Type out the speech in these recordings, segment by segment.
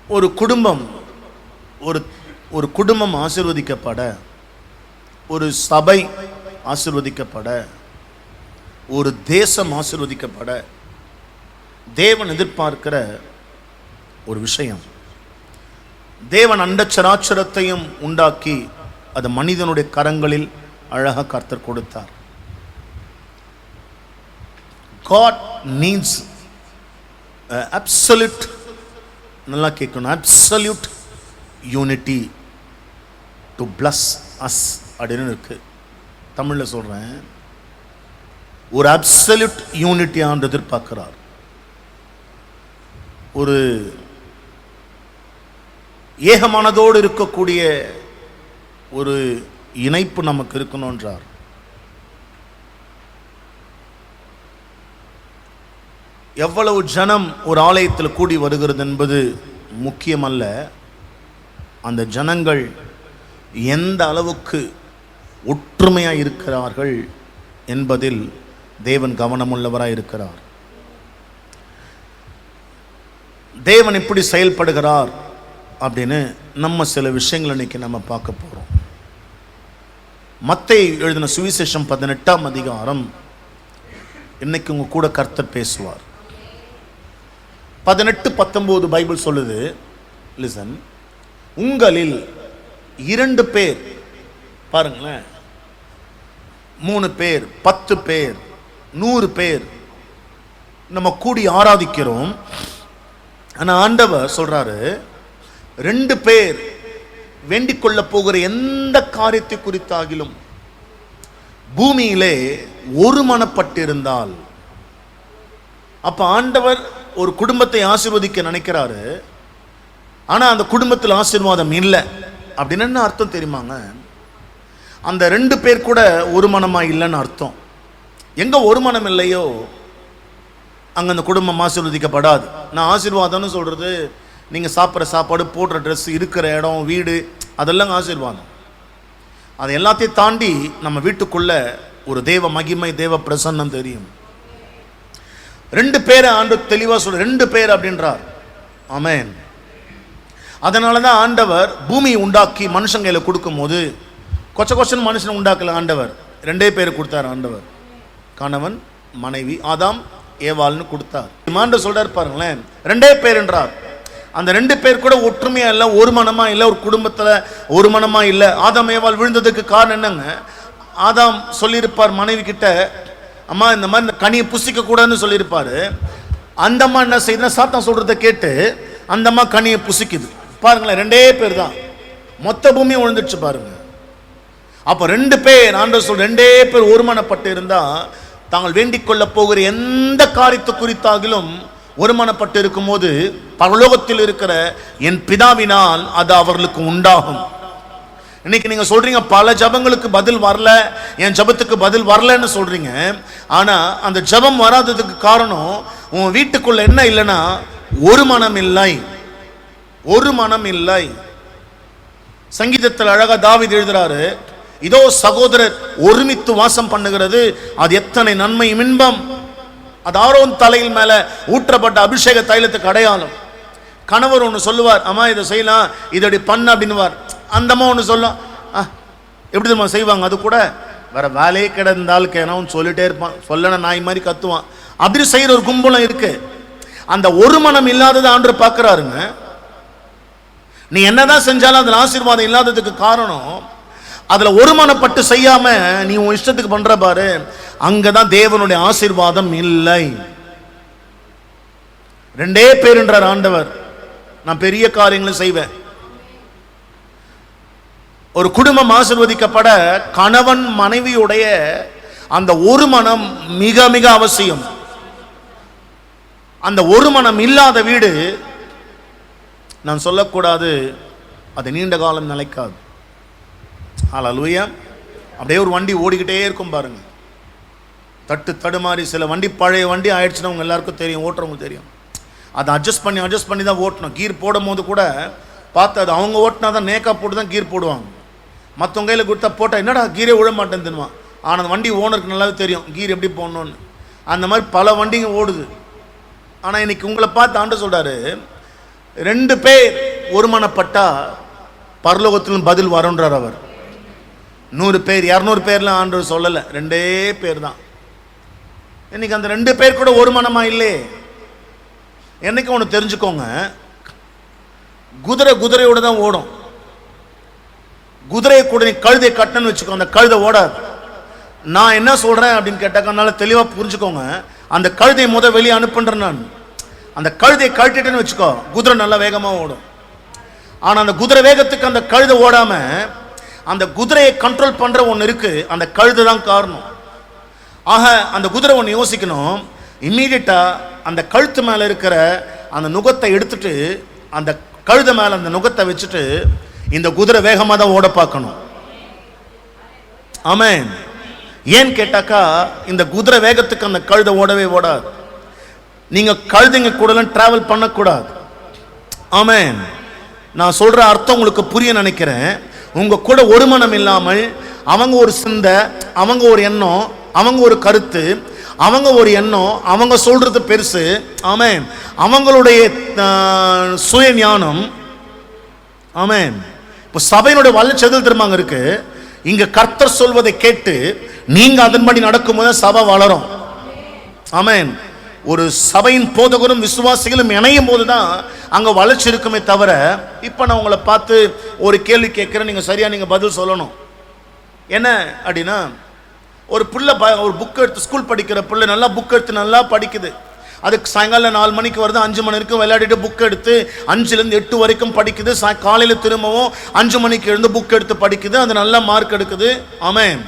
ஒரு குடும்பம் ஒரு ஒரு குடும்பம் ஆசீர்வதிக்கப்பட, ஒரு சபை ஆசீர்வதிக்கப்பட, ஒரு தேசம் ஆசீர்வதிக்கப்பட தேவன் எதிர்பார்க்கிற ஒரு விஷயம். தேவன் அண்டச்சராச்சரத்தையும் உண்டாக்கி அது மனிதனுடைய கரங்களில் அழகாக கர்த்தர் கொடுத்தார். God needs absolute, நல்லா கேட்கணும், absolute unity to bless us அப்படின்னு இருக்கு. தமிழில் சொல்கிறேன், ஒரு அப்சல்யூட் யூனிட்டி ஆண்டு எதிர்பார்க்கிறார். ஒரு ஏகமானதோடு இருக்கக்கூடிய ஒரு இணைப்பு நமக்கு இருக்கணுன்றார். எவ்வளவு ஜனம் ஒரு ஆலயத்தில் கூடி வருகிறது என்பது முக்கியமல்ல, அந்த ஜனங்கள் எந்த அளவுக்கு ஒற்றுமையாக இருக்கிறார்கள் என்பதில் தேவன் கவனமுள்ளவராக இருக்கிறார். தேவன் எப்படி செயல்படுகிறார் அப்படின்னு நம்ம சில விஷயங்களை இன்னைக்கு நம்ம பார்க்க போகிறோம். மத்தேயு எழுதின சுவிசேஷம் 18ஆம் அதிகாரம் இன்னைக்கு உங்க கூட கர்த்தர் பேசுவார். 18-19 பைபிள் சொல்லுது, லிசன், உங்களில் 2 பேர், பாருங்களேன், 3 பேர், 10 பேர், 100 பேர் நம்ம கூடி ஆராதிக்கிறோம். ஆனால் ஆண்டவர் சொல்றாரு, 2 பேர் வேண்டிக் கொள்ள போகிற எந்த காரியத்தை குறித்தாகிலும் பூமியிலே ஒருமனப்பட்டிருந்தால். அப்ப ஆண்டவர் ஒரு குடும்பத்தை ஆசீர்வதிக்க நினைக்கிறாரு, ஆனா அந்த குடும்பத்தில் ஆசீர்வாதம் இல்லை அப்படின்னு என்ன அர்த்தம் தெரியுமாங்க? அந்த 2 பேர் கூட ஒரு மனமா இல்லைன்னு அர்த்தம். எங்க ஒரு மனம் இல்லையோ அங்க அந்த குடும்பம் ஆசீர்வதிக்கப்படாது. நான் ஆசீர்வாதம்னு சொல்றது நீங்க சாப்பிட்ற சாப்பாடு, போடுற ட்ரெஸ், இருக்கிற இடம், வீடு, அதெல்லாம் ஆசீர்வாதம். அது எல்லாத்தையும் தாண்டி நம்ம வீட்டுக்குள்ள ஒரு தேவ மகிமை, தேவ பிரசன்னம் தெரியும். 2 பேரை ஆண்டு தெளிவா சொல்ற, 2 பேர் அப்படின்றார். ஆமென். அதனாலதான் ஆண்டவர் பூமியை உண்டாக்கி மனுஷன் கையில கொடுக்கும் போது கொச்சன்னு மனுஷனை உண்டாக்கல ஆண்டவர், 2 பேர் கொடுத்தார் ஆண்டவர். கணவன் மனைவி, ஆதாம் ஏவாள்னு கொடுத்தார். ஆண்டவர் சொல்றாரு பாருங்களேன், 2 பேர் என்றார். அந்த 2 பேர் கூட ஒற்றுமையா இல்லை, ஒரு மனமா இல்லை, ஒரு குடும்பத்துல ஒரு மனமா இல்லை. ஆதாம் ஏவாள் விழுந்ததுக்கு காரணம் என்னங்க? ஆதாம் சொல்லியிருப்பார் மனைவி கிட்ட, அம்மா இந்த மாதிரி இந்த கனியை புசிக்க கூடாதுன்னு சொல்லியிருப்பாரு. அந்த அம்மா என்ன செய்யுதுன்னா, சாத்தான் சொல்றதை கேட்டு அந்த அம்மா கனியை புசிக்குது. பாருங்களேன், 2 பேர் தான், மொத்த பூமியும் விழுந்துச்சு பாருங்க. அப்ப 2 பேர், ஆண்டவர் சொல்ற 2 பேர் ஒருமனப்பட்டு இருந்தா தாங்கள் வேண்டிக் கொள்ள போகிற எந்த காரியத்தை குறித்தாகிலும் ஒருமனப்பட்டு இருக்கும் போது பரலோகத்தில் இருக்கிற என் பிதாவினால் அது அவர்களுக்கு உண்டாகும். இன்னைக்கு நீங்க சொல்றீங்க பல ஜபங்களுக்கு பதில் வரல, என் ஜபத்துக்கு பதில் வரலன்னு சொல்றீங்க. ஆனா அந்த ஜபம் வராததுக்கு காரணம் உன் வீட்டுக்குள்ள என்ன இல்லைன்னா ஒரு மனம் இல்லை, ஒரு மனம் இல்லை. சங்கீதத்தில் அழகா தாவீது எழுதுறாரு, இதோ சகோதரர் ஒருமித்து வாசம் பண்ணுகிறது, அது எத்தனை நன்மை இன்பம். அது ஆரோன் தலையில் மேல ஊற்றப்பட்ட அபிஷேக தைலத்துக்கு அடையாளம். கணவர் ஒன்று சொல்லுவார், அம்மா இதை செய்யலாம், இதோட பண்ண அப்படின்னுவார். அந்த அம்மா ஒன்று சொல்லும், எப்படி தெரியுமா செய்வாங்க, அது கூட வேற வேலையே கிடந்தால் கேனவன் சொல்லிட்டே இருப்பான், சொல்லன நாய் மாதிரி கத்துவான். அப்படி செய்யற ஒரு கும்பலம் இருக்கு. அந்த ஒரு மனம் இல்லாததை ஆண்டவர் பார்க்கிறாருங்க. நீ என்னதான் செஞ்சாலும் அதுல ஆசீர்வாதம் இல்லாததுக்கு காரணம் அதுல ஒருமனப்பட்டு செய்யாம நீ உன் இஷ்டத்துக்கு பண்ற பாரு, அங்கதான் தேவனுடைய ஆசீர்வாதம் இல்லை. 2 பேர் என்றார் ஆண்டவர், நான் பெரிய காரியங்களை செய்வேன். ஒரு குடும்பம் ஆசீர்வதிக்கப்பட கணவன் மனைவியுடைய அந்த ஒரு மனம் மிக மிக அவசியம். அந்த ஒரு மனம் இல்லாத வீடு, நான் சொல்லக்கூடாது, அது நீண்ட காலம் நிலைக்காது. ஹல்லேலூயா. அப்படியே ஒரு வண்டி ஓடிக்கிட்டே இருக்கும் பாருங்க, தட்டு தடுமாறி. சில வண்டி பழைய வண்டி ஆயிடுச்சுன்னா அவங்க எல்லாருக்கும் தெரியும், ஓட்டுறவங்க தெரியும். அதை அட்ஜஸ்ட் பண்ணி தான் ஓட்டணும். கீர் போடும் போது கூட பார்த்து அது அவங்க ஓட்டினா தான், நேக்கா போட்டு தான் கீர் போடுவாங்க. மற்றவங்க கையில் கொடுத்தா போட்டால் என்னடா கீரே விழ மாட்டேன்னு தெரியுமா. ஆனால் வண்டி ஓனருக்கு நல்லாவே தெரியும் கீர் எப்படி போடணும்னு. அந்த மாதிரி பல வண்டிங்க ஓடுது. ஆனால் இன்னைக்கு உங்களை பார்த்து ஆண்டு சொல்றாரு, 2 பேர் ஒருமனப்பட்டா பரலோகத்திலும் பதில் வரும்ன்றார் அவர். 100 பேர் 200 பேர்லாம் ஆண்டவர் சொல்லலை, 2 பேர் தான். இன்னைக்கு அந்த 2 பேர் கூட ஒரு மனமா இல்லையே. என்னைக்கு ஒன்று தெரிஞ்சுக்கோங்க, குதிரையோட தான் ஓடும். குதிரையை கூட நீ கழுதை கட்டணும்னு வச்சுக்கோ, அந்த கழுதை ஓடாது. நான் என்ன சொல்றேன் அப்படின்னு கேட்டாக்கனால தெளிவாக புரிஞ்சுக்கோங்க. அந்த கழுதையை வெளியே அனுப்புன்றேன் நான். அந்த கழுதையை கழட்டிட்டேன்னு வச்சுக்கோ, குதிரை நல்லா வேகமாக ஓடும். ஆனால் அந்த குதிரை வேகத்துக்கு அந்த கழுதை ஓடாம அந்த குதிரையை கண்ட்ரோல் பண்ற ஒன்று இருக்கு, அந்த கழுதை தான் காரணம். ஆக அந்த குதிரை ஒன்று யோசிக்கணும், இம்மீடியட்டா அந்த கழுத்து மேலே இருக்கிற அந்த நுகத்தை எடுத்துட்டு அந்த கழுதை மேலே அந்த நுகத்தை வச்சுட்டு இந்த குதிரை வேகமாக தான் ஓட பார்க்கணும். ஆமென். ஏன்னு கேட்டாக்கா இந்த குதிரை வேகத்துக்கு அந்த கழுதை ஓடவே ஓடாது. நீங்க கழுதைங்க கூடலாம் டிராவல் பண்ணக்கூடாது. ஆமென். நான் சொல்ற அர்த்தம் உங்களுக்கு புரிய நினைக்கிறேன். உங்க கூட ஒரு மனம் இல்லாமல் அவங்க ஒரு சிந்தை, அவங்க ஒரு எண்ணம், அவங்க ஒரு கருத்து, அவங்க ஒரு எண்ணம், அவங்க சொல்றது பெருசு. ஆமென். அவங்களுடைய சுய ஞானம். ஆமென். இப்போ சபையினுடைய வளர்ச்சி எதில் திரும்பாங்க இருக்கு. இங்க கர்த்தர் சொல்வதை கேட்டு நீங்க அதன்படி நடக்கும்போது சபை வளரும். ஆமென். ஒரு சபையின் போதகரும் விசுவாசிகளும் இணையும் போதுதான் அங்க வளர்ச்சி இருக்குமே தவிர, இப்ப நான் உங்களை பார்த்து ஒரு கேள்வி கேட்கிறேன், நீங்க சரியா நீங்க பதில் சொல்லணும். என்ன அப்படின்னா, ஒரு பிள்ளை ஒரு புக் எடுத்து ஸ்கூல் படிக்கிற பிள்ளை நல்லா புக் எடுத்து நல்லா படிக்குது. அதுக்கு சாயங்காலம் 4 மணிக்கு வருது, 5 மணி வரைக்கும் விளையாடிட்டு புக் எடுத்து 5லேருந்து 8 வரைக்கும் படிக்குது. காலையில் திரும்பவும் 5 மணிக்கு எழுந்து புக் எடுத்து படிக்குது, அது நல்லா மார்க் எடுக்குது. ஆமென்.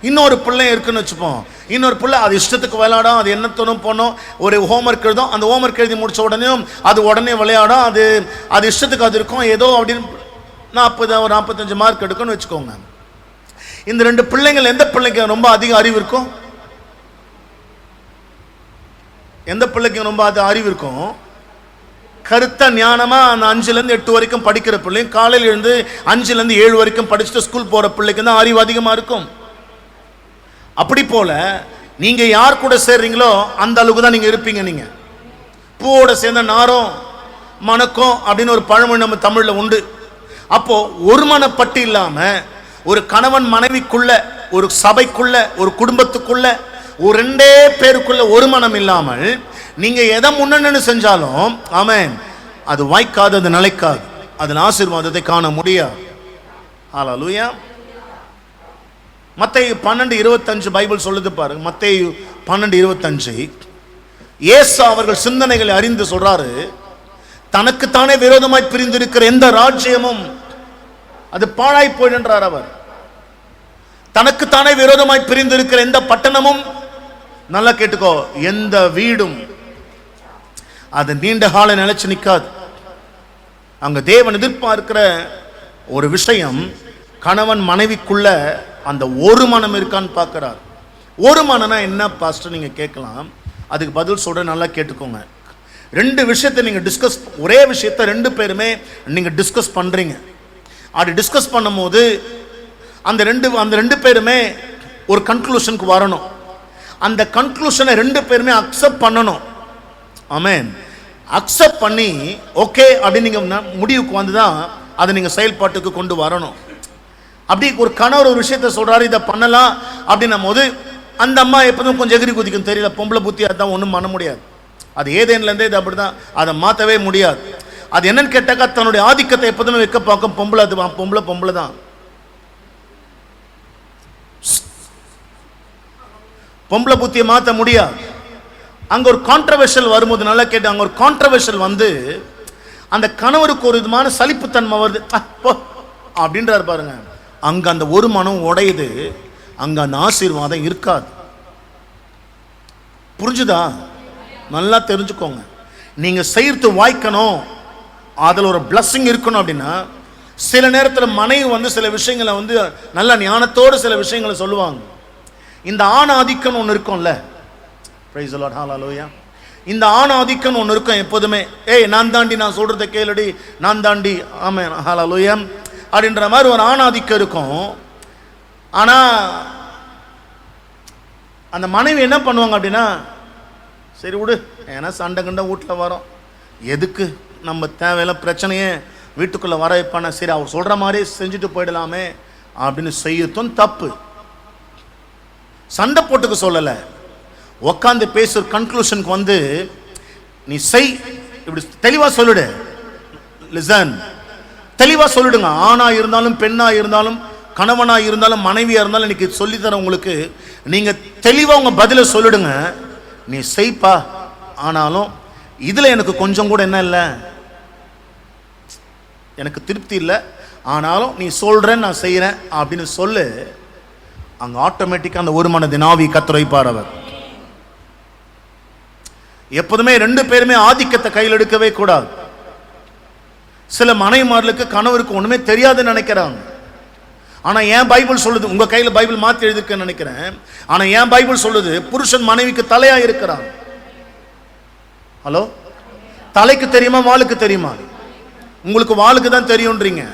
இன்னொரு பிள்ளை இருக்குன்னு வச்சுப்போம், இன்னொரு பிள்ளை அது இஷ்டத்துக்கு விளையாடும், அது என்ன தோணும் போனோம், ஒரு ஹோம்ஒர்க் எழுதும், அந்த ஹோம்ஒர்க் எழுதி முடிச்ச உடனே அது உடனே விளையாடும், அது இஷ்டத்துக்கு அது இருக்கும். ஏதோ அப்படின்னு 40 ஒரு 45 மார்க் எடுக்கும்னு வச்சுக்கோங்க. இந்த 2 பிள்ளைங்கள் எந்த பிள்ளைக்கு ரொம்ப அதிக அறிவு இருக்கும்? எந்த பிள்ளைக்கு ரொம்ப அறிவு இருக்கும்? கருத்த ஞானமா அந்த 5லேருந்து 8 வரைக்கும் படிக்கிற பிள்ளைங்க, காலையில் எழுந்து 5லேருந்து 7 வரைக்கும் படிச்சுட்டு ஸ்கூல் போற பிள்ளைக்கு தான் அறிவு அதிகமா இருக்கும். அப்படி போல நீங்க யார் கூட சேர்றீங்களோ அந்த அளவுக்கு தான் நீங்க இருப்பீங்க. நீங்க பூவோட சேர்ந்த நாரம் மணக்கும் அப்படின்னு ஒரு பழமொழி நம்ம தமிழ்ல உண்டு. அப்போ ஒரு மனப்பட்டு இல்லாம ஒரு கணவன் மனைவிக்குள்ள, ஒரு சபைக்குள்ள, ஒரு குடும்பத்துக்குள்ள, ஒரு 2 பேருக்குள்ள ஒரு மனம் இல்லாமல் நீங்க எதை முன்னணி செஞ்சாலும் ஆமென், அது வாய்க்காது, அது நிலைக்காது, அதன் ஆசீர்வாதத்தை காண முடியாது. ஹல்லேலூயா. மத்தேயு 12:25 பைபிள் சொல்லுது பாருங்க. மத்தேயு 12:25 இயேசு அவர்கள் சிந்தனைகளை அறிந்து சொல்றாரு, தனக்குத்தானே விரோதமாய் பிரிந்திருக்கிற எந்த ராஜ்யமும் அது பாழாய் போயிடுன்றார் அவர். தனக்குத்தானே விரோதமாய் பிரிந்திருக்கிற எந்த பட்டணமும், நல்லா கேட்டுக்கோ, எந்த வீடும் அது நீண்ட கால நிலைச்சு நிற்காது. அங்க தேவன் எதிர்பார்க்கிற ஒரு விஷயம், கணவன் மனைவிக்குள்ள அந்த ஒரு மனம் இருக்கான்னு பார்க்கிறார். ஒரு மனம்னா என்ன பாஸ்டர் நீங்க கேட்கலாம், அதுக்கு பதில் சொல்ற, நல்லா கேட்டுக்கோங்க. 2 விஷயத்தை நீங்க டிஸ்கஸ், ஒரே விஷயத்தை 2 பேருமே நீங்க டிஸ்கஸ் பண்றீங்க. அப்படி டிஸ்கஸ் பண்ணும்போது அந்த ரெண்டு பேருமே ஒரு கன்க்ளூஷனுக்கு வரணும். அந்த கன்க்ளூஷனை 2 பேருமே அக்செப்ட் பண்ணணும். ஆமென். அக்செப்ட் பண்ணி ஓகே அப்படின்னு நீங்க முடிவுக்கு வந்துதான் அதை நீங்க செயல்பாட்டுக்கு கொண்டு வரணும். அப்படி ஒரு கணவர் ஒரு விஷயத்த சொல்றாரு, இதை பண்ணலாம் அப்படின்னும் போது அந்த அம்மா எப்போதும் கொஞ்சம் எகிரி குதிக்கும். தெரியல, பொம்பளை புத்தி, அதான் ஒன்றும் பண்ண முடியாது. அது ஏதேன்லேருந்தே இது அப்படிதான், அதை மாற்றவே முடியாது. அது என்னன்னு கேட்டாக்கா தன்னுடைய ஆதிக்கத்தை எப்போதுமே வைக்க பார்க்கும் பொம்பளை. அது பொம்பளை தான். பொம்பளை புத்தியை மாற்ற முடியாது. அங்க ஒரு கான்ட்ரவர்ஷியல் வரும்போது, நல்லா கேட்டு, அங்க ஒரு கான்ட்ரவர்ஷியல் வந்து அந்த கணவருக்கு ஒரு விதமான சலிப்புத்தன்மை வருது அப்படின்றாரு பாருங்க. அங்க அந்த ஒரு மனம் உடையுது, அங்க அந்த ஆசீர்வாதம் இருக்காது. புரிஞ்சுதா? நல்லா தெரிஞ்சுக்கோங்க. நீங்க செய்யறது வாய்க்கணும், அதில் ஒரு பிளஸ்ஸிங் இருக்கணும் அப்படின்னா, சில நேரத்தில் மனைவி வந்து சில விஷயங்களை வந்து நல்ல ஞானத்தோடு சில விஷயங்களை சொல்லுவாங்க. இந்த ஆண் ஆதிக்கம் ஒன்று இருக்கும்ல, பிரைஸ் தி லார்ட், ஹல்லேலூயா. இந்த ஆண் ஆதிக்கம் ஒன்று இருக்கும் எப்போதுமே. ஏய் நான் தாண்டி, நான் சொல்றதை கேளுடி, நான் தாண்டி, ஆமென், ஹல்லேலூயா அப்படின்ற மாதிரி ஒரு ஆண் ஆதிக்கம் இருக்கும். ஆனா அந்த மனைவி என்ன பண்ணுவாங்க அப்படின்னா, சரி விடு, ஏன்னா சண்டை கண்ட வீட்டில் வரோம், எதுக்கு நம்ம தேவையில்ல பிரச்சனையே வீட்டுக்குள்ளே வர வைப்பான, சரி அவர் சொல்கிற மாதிரி செஞ்சுட்டு போயிடலாமே அப்படின்னு செய்யறதும் தப்பு. சண்டை போட்டுக்க சொல்லலை, உக்காந்து பேசுற கன்க்ளூஷனுக்கு வந்து நீ செய், இப்படி தெளிவாக சொல்லிடு. லிசன், தெளிவாக சொல்லிடுங்க. ஆணா இருந்தாலும் பெண்ணா இருந்தாலும் கணவனா இருந்தாலும் மனைவியா இருந்தாலும் இன்னைக்கு சொல்லித்தர உங்களுக்கு, நீங்க தெளிவாக உங்க பதில சொல்லிடுங்க. நீ செய்ப்பா, ஆனாலும் இதுல எனக்கு கொஞ்சம் கூட என்ன இல்லை, எனக்கு திருப்தி இல்லை, ஆனாலும் நீ சொல்றேன்னு நான் செய்யறேன் அப்படின்னு சொல்லு. அங்க ஆட்டோமேட்டிக்கா அந்த ஒரு மனதின் ஆவி கர்த்தர் வைப்பார். அவர் எப்போதுமே ரெண்டு பேருமே ஆதிக்கத்தை கையில் எடுக்கவே கூடாது. சில மனைவிமார்களுக்கு கணவருக்கு ஒண்ணுமே தெரியாதுன்னு நினைக்கிறாங்க. ஆனா ஏன் பைபிள் சொல்லுது, உங்க கையில பைபிள் மாத்தி எழுதிருக்கேன்னு நினைக்கிறேன், ஆனா ஏன் பைபிள் சொல்லுது புருஷன் மனைவிக்கு தலையா இருக்கிறான். ஹலோ, தலைக்கு தெரியுமா வாளுக்கு தெரியுமா? உங்களுக்கு வாளுக்கு தான் தெரியும்ன்றீங்க,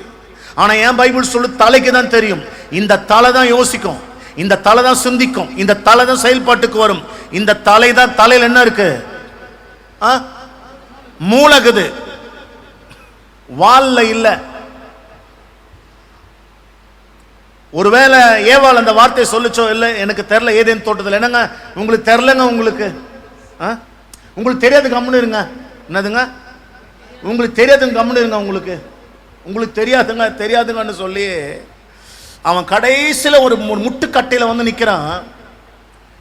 ஆனா ஏன் பைபிள் சொல்லு தலைக்கு தான் தெரியும். இந்த தலை தான் யோசிக்கும், இந்த தலை தான் சிந்திக்கும், இந்த தலை தான் செயல்பாட்டுக்கு வரும். இந்த தலை தான், தலையில் என்ன இருக்கு? மூலகுது, வால்ல இல்ல. ஒருவேளை ஏவாள் அந்த வார்த்தை சொல்லிச்சோ இல்ல எனக்கு தெரியல, ஏதேன் தோட்டத்தில் என்னங்க உங்களுக்கு தெரியலங்க, உங்களுக்கு தெரியாது கம்முன்னு இருங்க. என்னதுங்க உங்களுக்கு தெரியாதுங்க கம்முன்னு இருங்க, உங்களுக்கு தெரியாதுங்கன்னு சொல்லி அவன் கடைசியில் ஒரு முட்டுக்கட்டையில் வந்து நிற்கிறான்.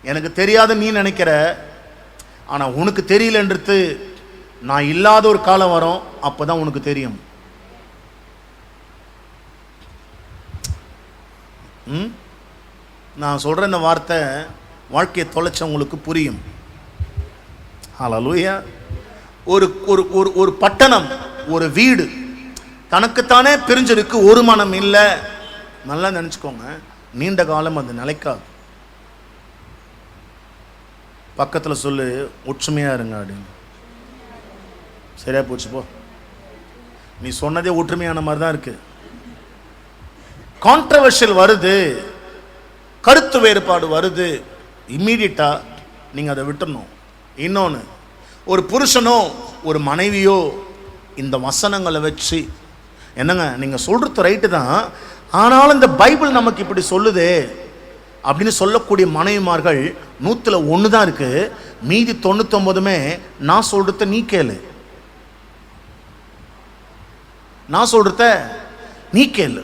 எனக்கு தெரியாது நீ நினைக்கிற, ஆனால் உனக்கு தெரியலன்றது நான் இல்லாத ஒரு காலம் வரும், அப்போதான் உனக்கு தெரியும். நான் சொல்கிற இந்த வார்த்தை வாழ்க்கையை தொலைச்சவங்களுக்கு புரியும். ஹல்லேலூயா. ஒரு பட்டணம், ஒரு வீடு தனக்குத்தானே பிரிஞ்சிருக்கு, ஒரு மனம் இல்லை, நல்லா நினச்சிக்கோங்க, நீண்ட காலம் அது நிலைக்காது. பக்கத்தில் சொல்லு, ஒற்றுமையாக இருங்க அப்படின்னு. சரியா போச்சு போ, நீ சொன்னதே ஒற்றுமையான மாதிரி தான் இருக்கு. கான்ட்ரவர்ஷியல் வருது, கருத்து வேறுபாடு வருது, இம்மீடியட்டா நீங்க அதை விட்டுறணும். இன்னொன்று, ஒரு புருஷனோ ஒரு மனைவியோ இந்த வசனங்களை வச்சு என்னங்க நீங்க சொல்றது ரைட்டு தான், ஆனாலும் இந்த பைபிள் நமக்கு இப்படி சொல்லுதே அப்படின்னு சொல்லக்கூடிய மனைவிமார்கள் 100 தான் இருக்கு. மீதி 99 நான் சொல்றத நீ கேளு, நான் சொல்றத நீ கேளு.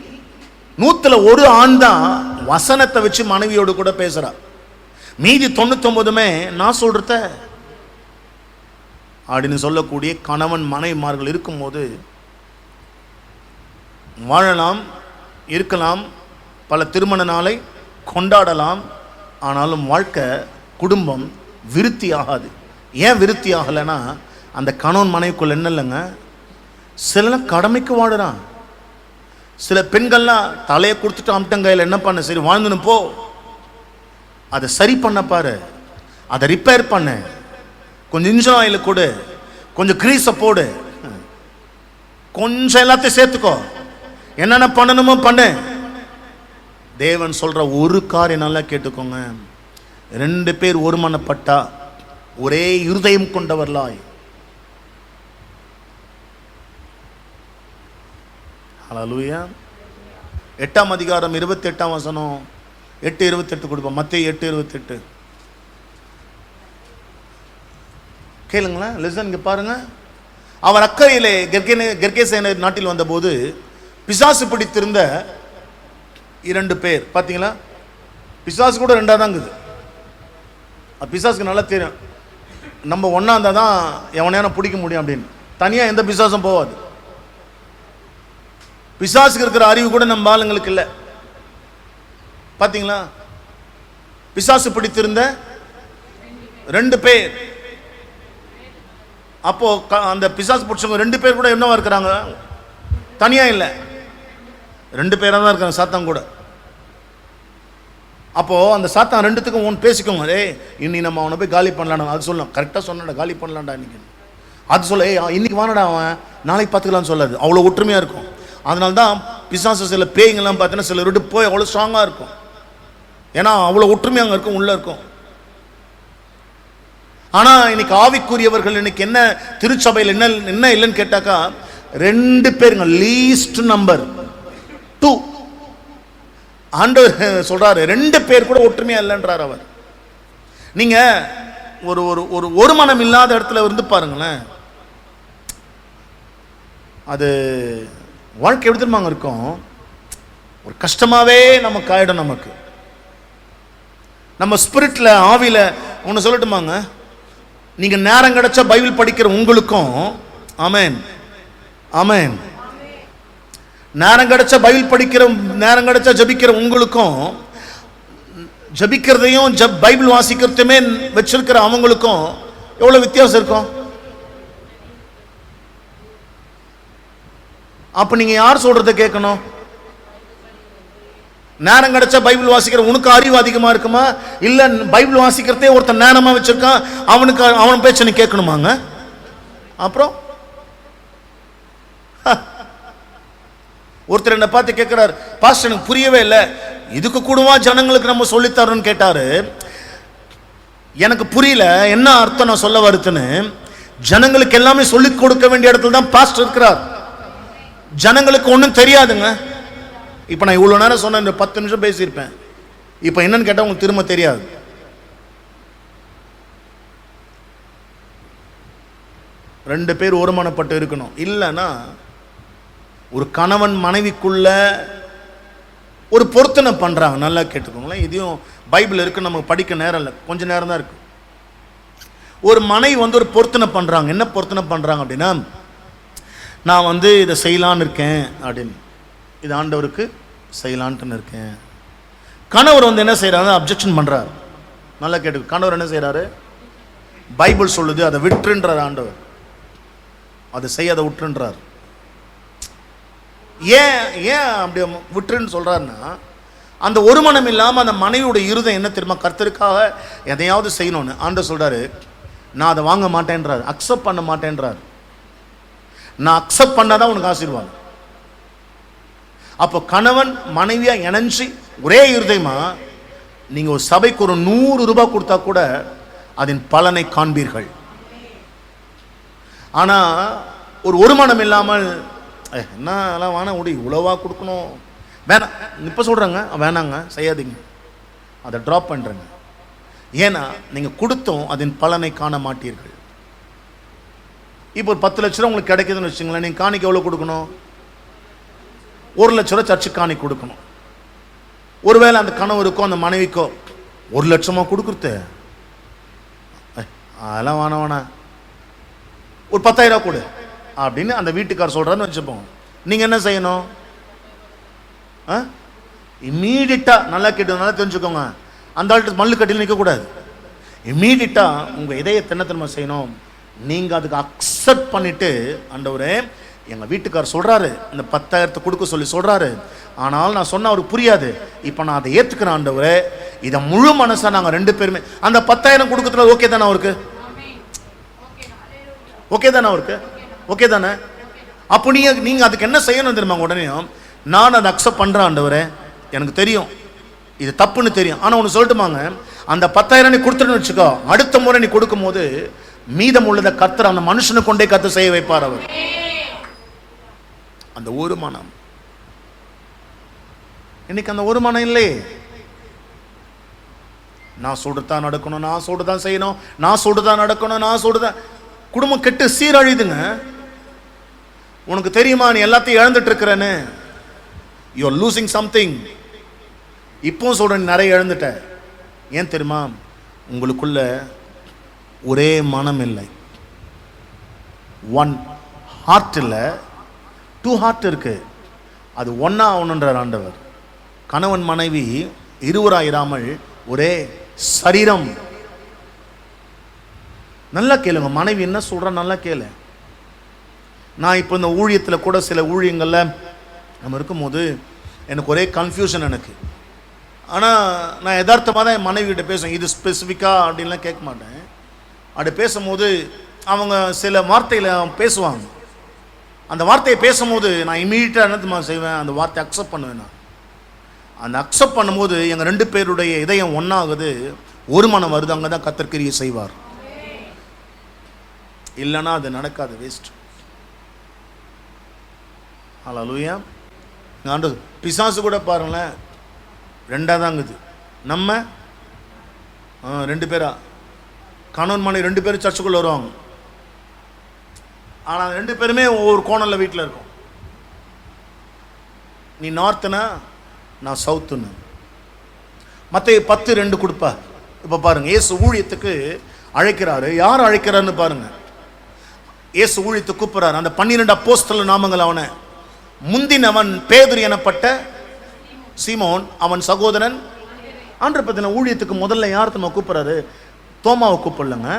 100 ஆண் தான் வசனத்தை வச்சு மனைவியோடு கூட பேசுறா, மீதி 99 நான் சொல்றத அப்படின்னு சொல்லக்கூடிய கணவன் மனைவிமார்கள் இருக்கும்போது வாழலாம், இருக்கலாம், பல திருமண நாளை கொண்டாடலாம், ஆனாலும் வாழ்க்கை குடும்பம் விருத்தி ஆகாது. ஏன் விருத்தி ஆகலைன்னா அந்த கணவன் மனைவிக்குள்ள என்ன இல்லைங்க, சிலலாம் கடமைக்கு வாடுறான். சில பெண்கள்லாம் தலையை கொடுத்துட்டு அம்டங்கையில் என்ன பண்ண, சரி வாழ்ந்துன்னு போ, அதை சரி பண்ண பாரு, அதை ரிப்பேர் பண்ணு, கொஞ்சம் இன்ஜின் ஆயில் கொடு, கொஞ்சம் கிரீஸை போடு, கொஞ்சம் எல்லாத்தையும் சேர்த்துக்கோ, என்னென்ன பண்ணணுமோ பண்ணு. தேவன் சொல்ற ஒரு காரியம் நல்லா கேட்டுக்கோங்க, 2 பேர் ஒருமனப்பட்டா ஒரே இருதயம் கொண்டவர்களாய். ஹல்லேலூயா. 8ஆம் அதிகாரம் 28ஆம் வசனம், 8:28 கொடுப்போம். மத்தேயு 8:28 கேளுங்களேன். லிசன், இங்க பாருங்க. அவர் அக்கறையிலே கெர்கேசேன நாட்டில் வந்தபோது பிசாசு பிடித்திருந்த 2 பேர், பார்த்தீங்களா? பிசாசு கூட 2 தான் இருக்குது. பிசாசுக்கு நல்லா தெரியும், நம்ம ஒன்றா இருந்தால் தான் எவனையான பிடிக்க முடியும் அப்படின்னு. தனியாக எந்த பிசாசும் போகாது. பிசாசுக்கு இருக்கிற அறிவு கூட நம்ம ஆளுங்களுக்கு இல்லை. பார்த்தீங்களா? பிசாசு பிடித்திருந்த 2 பேர். அப்போ அந்த பிசாசு பிடிச்சவங்க 2 பேர் கூட என்னவா இருக்கிறாங்க, தனியா இல்லை, 2 பேரா தான் இருக்காங்க, சாத்தான் கூட. அப்போ அந்த சாத்தான் 2த்துக்கும் ஒன்று பேசிக்கோங்க, இன்னி நம்ம அவனை போய் காலி பண்ணலான்னு அது சொல்லலாம். கரெக்டாக சொன்னடா, காலி பண்ணலான்டா இன்னைக்கு, அது சொல்ல இன்னைக்கு வானடா அவன் நாளைக்கு பார்த்துக்கலாம்னு சொல்லாது. அவ்வளோ ஒற்றுமையாக இருக்கும். அதனால தான் பிசாசு சில பேய்ங்கெல்லாம் பார்த்தீங்கன்னா சில விட்டு போய் அவ்வளோ ஸ்ட்ராங்காக இருக்கும். ஏன்னா அவ்வளோ ஒற்றுமையாக அங்கே இருக்கும், உள்ளே இருக்கும். ஆனா இன்னைக்கு ஆவிக்குரியவர்கள் இன்னைக்கு என்ன திருச்சபையில் என்ன என்ன இல்லைன்னு கேட்டாக்கா 2 பேருங்க, லீஸ்ட் நம்பர் 2. ஆண்டவர் சொல்றாரு 2 பேர் கூட ஒற்றுமையா இல்லைன்றார் அவர். நீங்க ஒரு மனம் இல்லாத இடத்துல இருந்து பாருங்களேன், அது வாழ்க்கை எப்படி தெரியுமாங்க இருக்கும், ஒரு கஷ்டமாவே நமக்கு ஆயிடும். நமக்கு நம்ம ஸ்பிரிட்ல ஆவியில ஒன்று சொல்லட்டுமாங்க, நீங்க நேரம் கிடைச்சா பைபிள் படிக்கிற உங்களுக்கும், ஆமென் ஆமென், நேரம் கிடைச்சா பைபிள் படிக்கிற, நேரம் கிடைச்சா ஜபிக்கிற உங்களுக்கும், ஜபிக்கிறதையும் பைபிள் வாசிக்கிறதுமே வச்சிருக்கிற அவங்களுக்கும் எவ்வளவு வித்தியாசம் இருக்கும். அப்ப நீங்க யார் சொல்றத கேட்கணும்? நேரம் கிடைச்சா பைபிள் வாசிக்கிற உனக்கு அறிவு அதிகமா இருக்குமா, இல்ல பைபிள் வாசிக்கிறதே ஒருத்தன் நேரமா வச்சிருக்கான் அவனுக்கு அவன் பேச்ச நீ கேட்கணுமாங்க? அப்புறம் ஒருத்தர் என்ன பார்த்து கேட்கிறார், பாஸ்டர் எனக்கு புரியவே இல்லை, இதுக்கு கூடவா ஜனங்களுக்கு நம்ம சொல்லித்தரோன்னு கேட்டாரு. எனக்கு புரியல என்ன அர்த்தம் நான் சொல்ல வருதுன்னு. ஜனங்களுக்கு எல்லாமே சொல்லிக் கொடுக்க வேண்டிய இடத்துல தான் பாஸ்டர் இருக்கிறார். ஜனங்களுக்கு ஒன்றும் தெரியாதுங்க. இப்போ நான் இவ்வளோ நேரம் சொன்ன, இந்த 10 நிமிஷம் பேசியிருப்பேன். இப்போ என்னன்னு கேட்டால் உங்களுக்கு திரும்ப தெரியாது. ரெண்டு பேர் ஒருமனப்பட்டு இருக்கணும். இல்லைன்னா ஒரு கணவன் மனைவிக்குள்ள ஒரு பொருத்தனை பண்றாங்க. நல்லா கேட்டுக்கோங்களேன், இதையும் பைபிள் இருக்கு, நமக்கு படிக்க நேரம் இல்லை, கொஞ்ச நேரம் தான் இருக்கு. ஒரு மனைவி ஒரு பொருத்தனை பண்றாங்க. என்ன பொருத்தனை பண்றாங்க அப்படின்னா, நான் இதை செய்யலான்னு இருக்கேன் அப்படின்னு, இது ஆண்டவருக்கு செய்யலான்ட்டு இருக்கேன். கணவர் என்ன செய்யறாரு, அப்ஜெக்ஷன் பண்றாரு. நல்லா கேட்டு, கணவர் என்ன செய்யறாரு, பைபிள் சொல்லுது அதை விட்டுன்றார் ஆண்டவர், அதை செய்ய அதை விட்டுன்றார். ஏன் ஏன் அப்படி விட்டுன்னு சொல்றாருன்னா, அந்த ஒரு மனம் இல்லாம அந்த மனைவியோட இருதயம் என்ன தெரியுமா, கர்த்தருக்காக எதையாவது செய்யணும்னு ஆண்டவர் சொல்றாரு, நான் அதை வாங்க மாட்டேன்றார், அக்செப்ட் பண்ண மாட்டேன்றார். நான் அக்செப்ட் பண்ணாதான் உனக்கு ஆசீர்வாதம். அப்போ கணவன் மனைவியா இணைஞ்சு ஒரே இருதயமா நீங்க ஒரு சபைக்கு ஒரு 100 ரூபாய் கொடுத்தா கூட அதன் பலனை காண்பீர்கள். ஆனா ஒரு மனம் இல்லாமல் என்ன வேணாம் உடி இவ்வளவா கொடுக்கணும் வேணாம், இப்ப சொல்றாங்க வேணாங்க செய்யாதீங்க, அதை ட்ராப் பண்றேங்க. ஏன்னா நீங்க கொடுத்தோம் அதன் பலனை காண மாட்டீர்கள். இப்போ ஒரு 10 லட்ச ரூபா உங்களுக்கு கிடைக்குதுன்னு வச்சுங்களேன், நீங்க காணிக்க எவ்வளவு கொடுக்கணும், 1 லட்ச ரூபா சர்ச்சுக்கு காணி கொடுக்கணும். ஒருவேளை அந்த கணவருக்கோ அந்த மனைவிக்கோ 1 லட்சமா கொடுக்குறது, அதெல்லாம் வேணாம் ஒரு 10,000 ரூபா கொடு அப்படின்னு அந்த வீட்டுக்கார் சொல்றான்னு வச்சுப்போம். நீங்க என்ன செய்யணும், இம்மீடியட்டா, நல்லா கேட்டு நல்லா தெரிஞ்சுக்கோங்க, அந்த ஆள்கிட்ட மல்லு கட்டில நிற்க கூடாது. இம்மீடியட்டா உங்க இதயத்தை என்ன தெரியுமா செய்யணும், நீங்க அதுக்கு அக்செப்ட் பண்ணிட்டு, ஆண்டவரே எங்க வீட்டுக்கார் சொல்றாரு இந்த 10,000 கொடுக்க சொல்லி சொல்றாரு, ஆனால் நான் சொன்ன அவருக்கு புரியாது, இப்ப நான் அதை ஏத்துக்கிறேன் ஆண்டவரே, இதை முழு மனசா நாங்க 2 பேருமே அந்த 10,000 கொடுக்கறதுல ஓகே தானே அவருக்கு, ஓகே தானே அவருக்கு, ஓகே தானே. அப்போ நீங்க அதுக்கு என்ன செய்யணும் தெரியுமா, உடனே நான் அதை அக்செப்ட் பண்றேன் ஆண்டவரே, எனக்கு தெரியும் இது தப்புன்னு தெரியும், ஆனா ஒன்று சொல்லட்டுமாங்க, அந்த 10,000 நீ கொடுத்துட்டு வச்சுக்கோ, அடுத்த முறை நீ கொடுக்கும் போது மீதம் உள்ளதை கர்த்தர் அந்த மனுஷனை கொண்டே கர்த்தர் செய்ய வைப்பார். அவர் அந்த ஒரு மனம், இன்னைக்கு அந்த ஒரு மனம் இல்லையே. நான் சொல்றதான் நடக்கணும், நான் சொல்றதான் செய்யணும், நான் சொல்றதான் நடக்கணும், நான் சொல்றதான், குடும்பம் கெட்டு சீரழிதுங்க. உனக்கு தெரியுமா நீ எல்லாத்தையும் இழந்துட்டு இருக்கிறேன்னு, யூ ஆர் லூசிங் சம்திங். இப்போ சொல்றேன் நிறைய இழந்துட்ட. ஏன் தெரியுமா, உங்களுக்குள்ள ஒரே மனம் இல்லை, 1 ஹார்ட் இல்லை, 2 ஹார்ட் இருக்கு. அது ஒன்னா ஆகணுன்றார் ஆண்டவர். கணவன் மனைவி இருவராயிராமல் ஒரே சரீரம். நல்லா கேளுங்க, மனைவி என்ன சொல்ற நல்லா கேளு. நான் இப்போ இந்த ஊழியத்தில் கூட சில ஊழியங்கள்ல நம்ம இருக்கும்போது எனக்கு ஒரே கன்ஃபியூஷன் எனக்கு. ஆனால் நான் யதார்த்தமாக தான் என் மனைவிகிட்ட பேசுவேன், இது ஸ்பெசிஃபிக்காக அப்படின்லாம் கேட்க மாட்டேன். அப்படி பேசும்போது அவங்க சில வார்த்தைகளை பேசுவாங்க. அந்த வார்த்தையை பேசும்போது நான் இமீடியட்டாக என்னத்துமா செய்வேன், அந்த வார்த்தையை அக்செப்ட் பண்ணுவேன். நான் அந்த அக்செப்ட் பண்ணும்போது எங்கள் 2 பேருடைய இதயம் ஒன்றாகுது, ஒரு மனம் வருது, அங்கே தான் கர்த்தர் கிரியை செய்வார். இல்லைன்னா அது நடக்காது, வேஸ்ட். ஹல்லேலூயா. ஆண்டவர் பிசாசு கூட பாருங்களேன், ரெண்டாக தாங்குது. நம்ம 2 பேரா கணவன் மனைவி 2 பேரும் சர்ச்சுக்குள்ளே வருவாங்க. ஆனால் 2 பேருமே ஒவ்வொரு கோணலில் வீட்டில் இருக்கும். நீ நார்த்துனா நான் சவுத்துன்னு. மற்ற 10:2 கொடுப்பா. இப்போ பாருங்க, இயேசு ஊழியத்துக்கு அழைக்கிறாரு. யார் அழைக்கிறாருன்னு பாருங்க. இயேசு ஊழியத்துக்கு கூப்பிட்றாரு. அந்த 12 அப்போஸ்தலர் நாமங்கள், அவனை முந்தினவன் பேதுரு எனப்பட்ட சீமோன், அவன் சகோதரன். ஆண்டவர் பத்தின ஊழியத்துக்கு முதல்ல யார் நம்ம கூப்பிட்றாரு? தோமாவை கூப்பிடலங்க.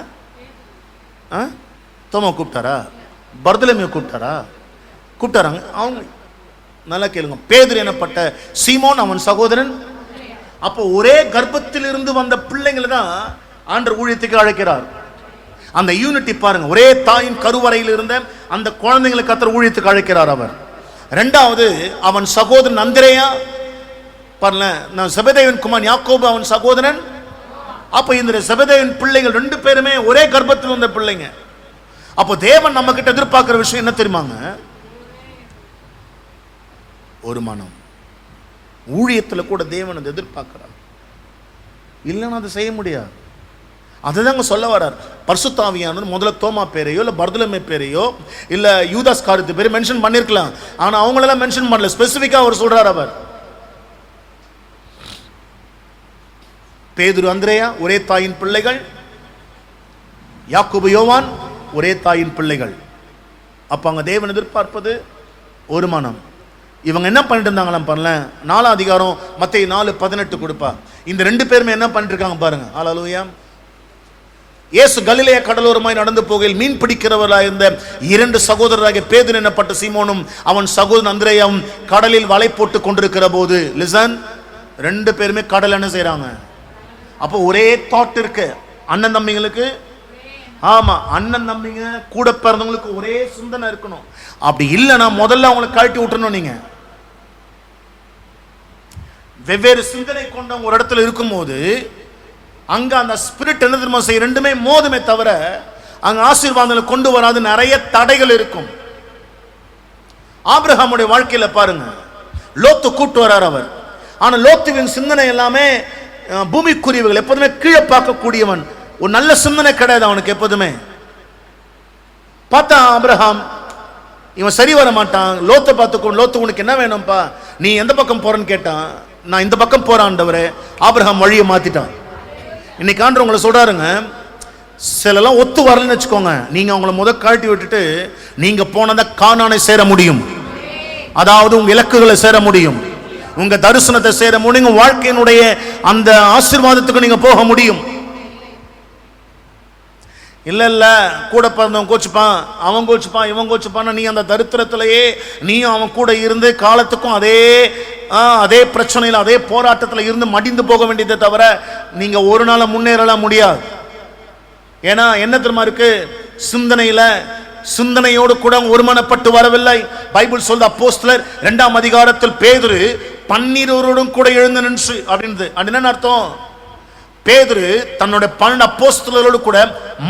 தோமாவை கூப்பிட்டாரா? பர்தலோமேயை கூப்பிட்டாரா? கூப்பிட்டாராங்க. அவங்க நல்லா கேளுங்க. பேதுரு எனப்பட்ட சீமோன், அவன் சகோதரன். அப்போ ஒரே கர்ப்பத்தில் இருந்து வந்த பிள்ளைங்களை தான் ஆண்டவர் ஊழியத்துக்கு அழைக்கிறார். அந்த யூனிட்டி பாருங்க. ஒரே தாயின் கருவறையில் இருந்த அந்த குழந்தைங்களை கர்த்தர் ஊழியத்துக்கு அழைக்கிறார் அவர். ரெண்டாவது, அவன் சகோதரன் அந்திரேயா பாருங்க. நான் செபதேவின் குமாரன் யாக்கோபு, அவன் சகோதரன். அப்ப இந்த செபதேவின் பிள்ளைகள் 2 பேருமே ஒரே கர்ப்பத்தில் வந்த பிள்ளைங்க. அப்போ தேவன் நம்ம கிட்ட எதிர்பார்க்கிற விஷயம் என்ன தெரியுமாங்க? ஒரு மனம். ஊழியத்தில் கூட தேவன் அதை எதிர்பார்க்கிறார். இல்லைன்னா அதை செய்ய முடியாது. அதுதாங்க சொல்ல வரார். பரிசுத்த ஆவியானவர் முதல்ல தோமா பேரையோ இல்லை பர்தலோமே பேரையோ இல்லை யூதாஸ் காரியத்து பேரை மென்ஷன் பண்ணியிருக்கலாம். ஆனால் அவங்களெல்லாம் மென்ஷன் பண்ணல. ஸ்பெசிஃபிக்காக அவர் சொல்றார். அவர் பேதுரு அந்திரேயா ஒரே தாயின் பிள்ளைகள், யாக்கோபு யோவான் ஒரே தாயின் பிள்ளைகள். அப்போ அங்கே தேவன் எதிர்பார்ப்பது ஒரு மனம். இவங்க என்ன பண்ணிட்டு இருந்தாங்களாம் பண்ணல. 4ஆம் அதிகாரம் மத்தேயு 4:18 கொடுப்பா. இந்த 2 பேருமே என்ன பண்ணிட்டு இருக்காங்க பாருங்க. ஹல்லேலூயா. இயேசு கலிலேயா கடலோரமாய் நடந்து போகையில் மீன் பிடிக்கிறவர்களாக இருந்த 2 சகோதரராகிய பேதுரு எனப்பட்ட சீமோனும் அவன் சகோதரன் அந்திரேயாவும் கடலில் வலை போட்டு கொண்டிருக்கிற போது, லிசன், 2 பேருமே கடல் என்ன செய்யறாங்க? அப்போ ஒரே தாட் இருக்கு அண்ணன் தம்பிங்களுக்கு. ஆமா, அண்ணன் தம்பிங்க கூட பிறந்தவங்களுக்கு ஒரே சிந்தனை இருக்கணும். அப்படி இல்லைன்னா முதல்ல அவங்களை கழட்டி விட்டுறணும். நீங்க வெவ்வேறு சிந்தனை கொண்டவங்க ஒரு இடத்துல இருக்கும்போது அங்க அந்த ஸ்பிரிட் என்ன தெரியுமா செய்ய? 2மே மோதுமே தவிர அங்க ஆசீர்வாதங்களை கொண்டு வராது. நிறைய தடைகள் இருக்கும். ஆபிரகாமுடைய வாழ்க்கையில பாருங்க, லோத்து கூட்டு வரார் அவர். ஆனா லோத்துவின் சிந்தனை எல்லாமே பூமிக்குரியவர்கள், எப்போதுமே கீழே பார்க்கக்கூடியவன். ஒரு நல்ல சிந்தனை கிடையாது அவனுக்கு எப்போதுமே. பார்த்தா ஆபிரகாம் இவன் சரி வர மாட்டான். லோத்தை பார்த்துக்கோ, லோத்து உனக்கு என்ன வேணும்ப்பா, நீ எந்த பக்கம் போறன்னு கேட்டான். நான் இந்த பக்கம் போறான்டவரே. ஆபிரகாம் வழியை மாத்திட்டான். இன்னைக்கு ஆண்டவர் உங்களை சொல்றாருங்க, சிலலாம் ஒத்து வரலன்னு வச்சுக்கோங்க, நீங்க அவங்கள முதல் கழட்டி விட்டுட்டு நீங்க போனதை கானானை சேர முடியும். அதாவது உங்க இலக்குகளை சேர முடியும், உங்க தரிசனத்தை சேர முடியும், உங்க வாழ்க்கையினுடைய அந்த ஆசீர்வாதத்துக்கு நீங்க போக முடியும். இல்ல இல்ல கூட பிறந்தவன் கோச்சுப்பான், அவன் கோச்சுப்பான், இவன் கோச்சுப்பான், நீ அந்த தரித்திரத்திலேயே நீயும் அவன் கூட இருந்து காலத்துக்கும் அதே பிரச்சனையில் அதே போராட்டத்தில் இருந்து மடிந்து போக வேண்டியதை தவிர நீங்க ஒரு நாள் முன்னேறலாம் முடியாது. ஏன்னா என்ன தெரியுமா இருக்கு? சிந்தனையோடு கூட ஒருமனப்பட்டு வரவில்லை. பைபிள் சொல்ற அப்போஸ்தலர் 2ஆம் அதிகாரத்தில் பேதுரு 12 கூட எழுந்து நின்று அப்படின்னு. என்ன அர்த்தம்? பேதுரு தன்னுடைய 12 அப்போஸ்தலரோடு கூட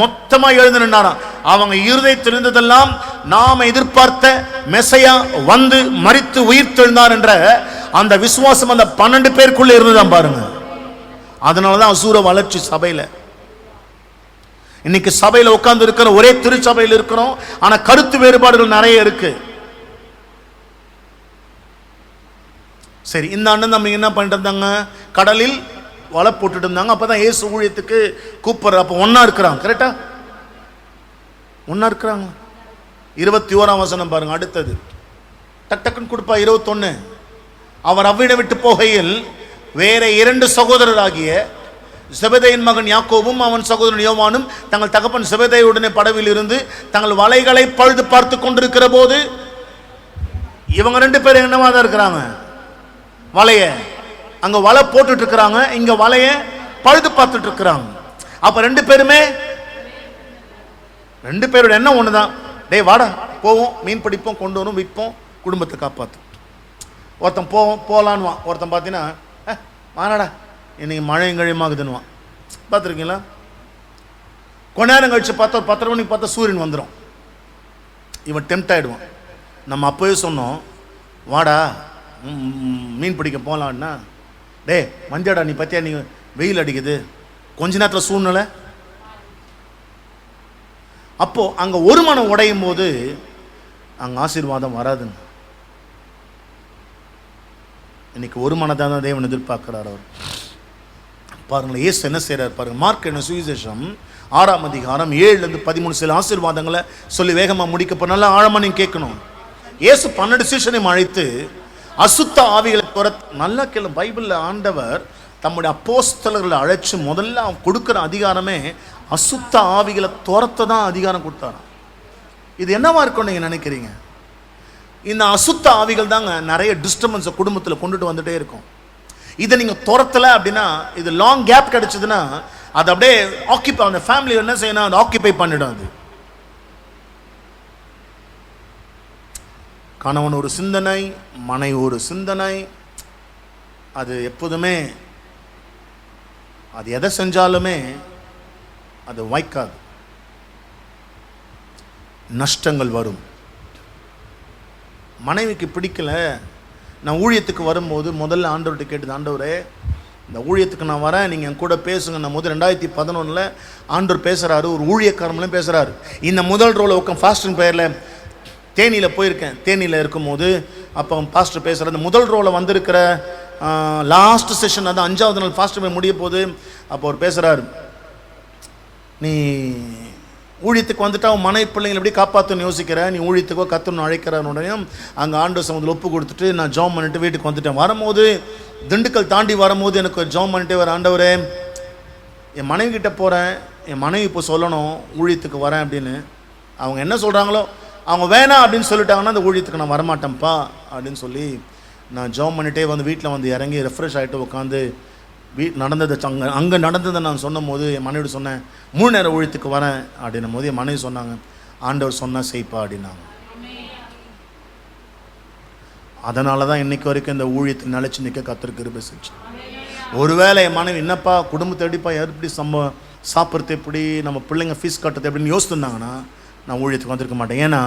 மொத்தமா எழுந்து நின்றாராம். அவங்க இருதயத்தில் இருந்ததெல்லாம் நாம எதிர்பார்த்த மெசையா வந்து மரித்து உயிர் தெழுந்தார் என்ற அந்த விசுவாசம் அந்த 12 பேருக்குள்ள இருந்துதான் பாருங்க. அதனாலதான் அசூர வளர்ச்சி சபையில. இன்னைக்கு சபையில உட்கார்ந்து இருக்கிற ஒரே திருச்சபையில் இருக்கிறோம், ஆனா கருத்து வேறுபாடுகள் நிறைய இருக்கு. சரி, இந்த அண்ணன் நம்ம என்ன பண்ணிட்டு இருந்தாங்க? கடலில் வலை போட்டுட்டு இருந்தாங்க. அப்பதான் இயேசு ஊழியத்துக்கு கூப்பிடுற. அப்ப ஒன்னா இருக்கிறாங்க. கரெக்டா? ஒன்னா இருக்கிறாங்க. 21ஆம் வசனம் பாருங்க. அடுத்தது டக்குன்னு கொடுப்பா. 21. அவர் அவ்விடம் விட்டு போகையில் வேற 2 சகோதரராகிய செபதேயின் மகன் யாக்கோபும் அவன் சகோதரன் யோவானும் தங்கள் தகப்பன் செபதேயுடனே படவில் இருந்து தங்கள் வலைகளை பழுது பார்த்து கொண்டிருக்கிற போது, இவங்க 2 பேரும் என்னவா தான் இருக்கிறாங்க? வலைய அங்க வலை போட்டுட்டு இருக்கிறாங்க, இங்க வலைய பழுது பார்த்துட்டு இருக்கிறாங்க. அப்ப 2 பேருமே 2 பேரோட எண்ணம் ஒண்ணுதான். டேய் வாடா போவோம், மீன் பிடிப்போம், கொண்டு வரும், விற்போம், குடும்பத்தை காப்பாற்றும். ஒருத்தன் போகலான்வான், ஒருத்தன் பார்த்தீங்கன்னா வாடா இன்னைக்கு மழையும் கழியுமாகுதுன்னுவான். பார்த்துருக்கீங்களா? கொஞ்ச நேரம் கழிச்சு பார்த்தா 10 மணிக்கு பார்த்தா சூரியன் வந்துடும். இவன் டெம்ட் ஆகிடுவான். நம்ம அப்போவே சொன்னோம், வாடா மீன் பிடிக்க போகலான்னா, டே மஞ்சடா நீ பற்றியா, நீ வெயில் அடிக்குது, கொஞ்ச நேரத்தில் சூழ்நிலை. அப்போது அங்கே ஒரு மனம் உடையும் போது அங்கே ஆசீர்வாதம் வராதுங்க. இன்னைக்கு ஒரு மனதான் தான் தேவன் எதிர்பார்க்கிறார். அவர் பாருங்களேன், இயேசு என்ன செய்கிறார் பாருங்கள். மார்க் என்ன சுவிசேஷம் 6ஆம் அதிகாரம் 7-13 சில ஆசீர்வாதங்களை சொல்லி வேகமாக முடிக்க நல்லா ஆழமாக நீங்கள் கேட்கணும். இயேசு 12 சீஷனையும் அழைத்து அசுத்த ஆவிகளை துரத்த, நல்லா கேளு, பைபிளில் ஆண்டவர் தம்முடைய அப்போஸ்தலர்களை அழைச்சி முதல்ல அவன் கொடுக்குற அதிகாரமே அசுத்த ஆவிகளை துரத்த தான் அதிகாரம் கொடுத்தாராம். இது என்னவா இருக்கும் நீங்கள் நினைக்கிறீங்க? இந்த அசுத்த ஆவிகள் தாங்க நிறைய டிஸ்டர்பன்ஸை குடும்பத்தில் கொண்டுட்டு வந்துட்டே இருக்கும். இதை நீங்கள் துரத்தலை அப்படின்னா, இது லாங் கேப் கிடைச்சதுன்னா அது அப்படியே ஆக்கிபை, அந்த ஃபேமிலி என்ன செய்யணும், அது ஆக்கிபை பண்ணிடும். அது கணவன் ஒரு சிந்தனை, மனைவி ஒரு சிந்தனை, அது எப்போதுமே அது எதை செஞ்சாலுமே அது வாய்க்காது, நஷ்டங்கள் வரும். மனைவிக்கு பிடிக்கல, நான் ஊழியத்துக்கு வரும்போது முதல்ல ஆண்டவர்கிட்ட கேட்டது, ஆண்டவரே இந்த ஊழியத்துக்கு நான் வரேன், நீங்கள் என் கூட பேசுங்க. நான் 2011 ஆண்டவர் பேசுகிறாரு, ஒரு ஊழியக்காரங்களும் பேசுகிறாரு. இந்த முதல் ரோவில் உட்காந்து ஃபாஸ்டிங் ப்ரேயரில் தேனியில் போயிருக்கேன். தேனியில் இருக்கும்போது அப்போ பாஸ்டர் பேசுகிறார். இந்த முதல் ரோவில் வந்திருக்கிற லாஸ்ட் செஷன், அது 5ஆவது நாள் ஃபாஸ்ட் போய் முடிய போது. அப்போ அவர் பேசுகிறார், நீ ஊழியத்துக்கு வந்துட்டு அவன் மனைவி பிள்ளைங்களை எப்படி காப்பாற்றணும்னு யோசிக்கிற, நீ ஊழியத்துக்கோ கத்தணும் அழைக்கிறானுடைய அங்கே ஆண்டவர் சமூகத்தில் ஒப்பு கொடுத்துட்டு நான் ஜாம் பண்ணிட்டு வீட்டுக்கு வந்துட்டேன். வரும்போது திண்டுக்கல் தாண்டி வரும்போது எனக்கு ஜாம் பண்ணிட்டே வர, ஆண்டவரே என் மனைவி கிட்டே போகிறேன், என் மனைவி இப்போ சொல்லணும் ஊழியத்துக்கு வரேன் அப்படின்னு. அவங்க என்ன சொல்கிறாங்களோ, அவங்க வேணாம் அப்படின்னு சொல்லிட்டாங்கன்னா அந்த ஊழியத்துக்கு நான் வரமாட்டேன்ப்பா அப்படின்னு சொல்லி நான் ஜாம் பண்ணிட்டே வந்து வீட்டில் வந்து இறங்கி ரெஃப்ரெஷ் ஆகிட்டு உட்காந்து நடந்ததை அங்கே நடந்ததை நான் சொன்னும் போது என் மனைவி சொன்னேன், 3 நேரம் ஊழியத்துக்கு வரேன் அப்படின்னும் போது என் மனைவி சொன்னாங்க, ஆண்டவர் சொன்னால் செய்ப்பா அப்படின்னாங்க. அதனால தான் இன்றைக்கு வரைக்கும் இந்த ஊழியத்தை நிலச்சி நிற்க கர்த்தர் கிருபை செஞ்சு. ஒருவேளை என் மனைவி என்னப்பா குடும்பத்தை எப்படிப்பா எப்படி சாப்பிட்றது, எப்படி நம்ம பிள்ளைங்க ஃபீஸ் கட்டுறது எப்படின்னு யோசித்துருந்தாங்கன்னா நான் ஊழியத்துக்கு வந்திருக்க மாட்டேன். ஏன்னா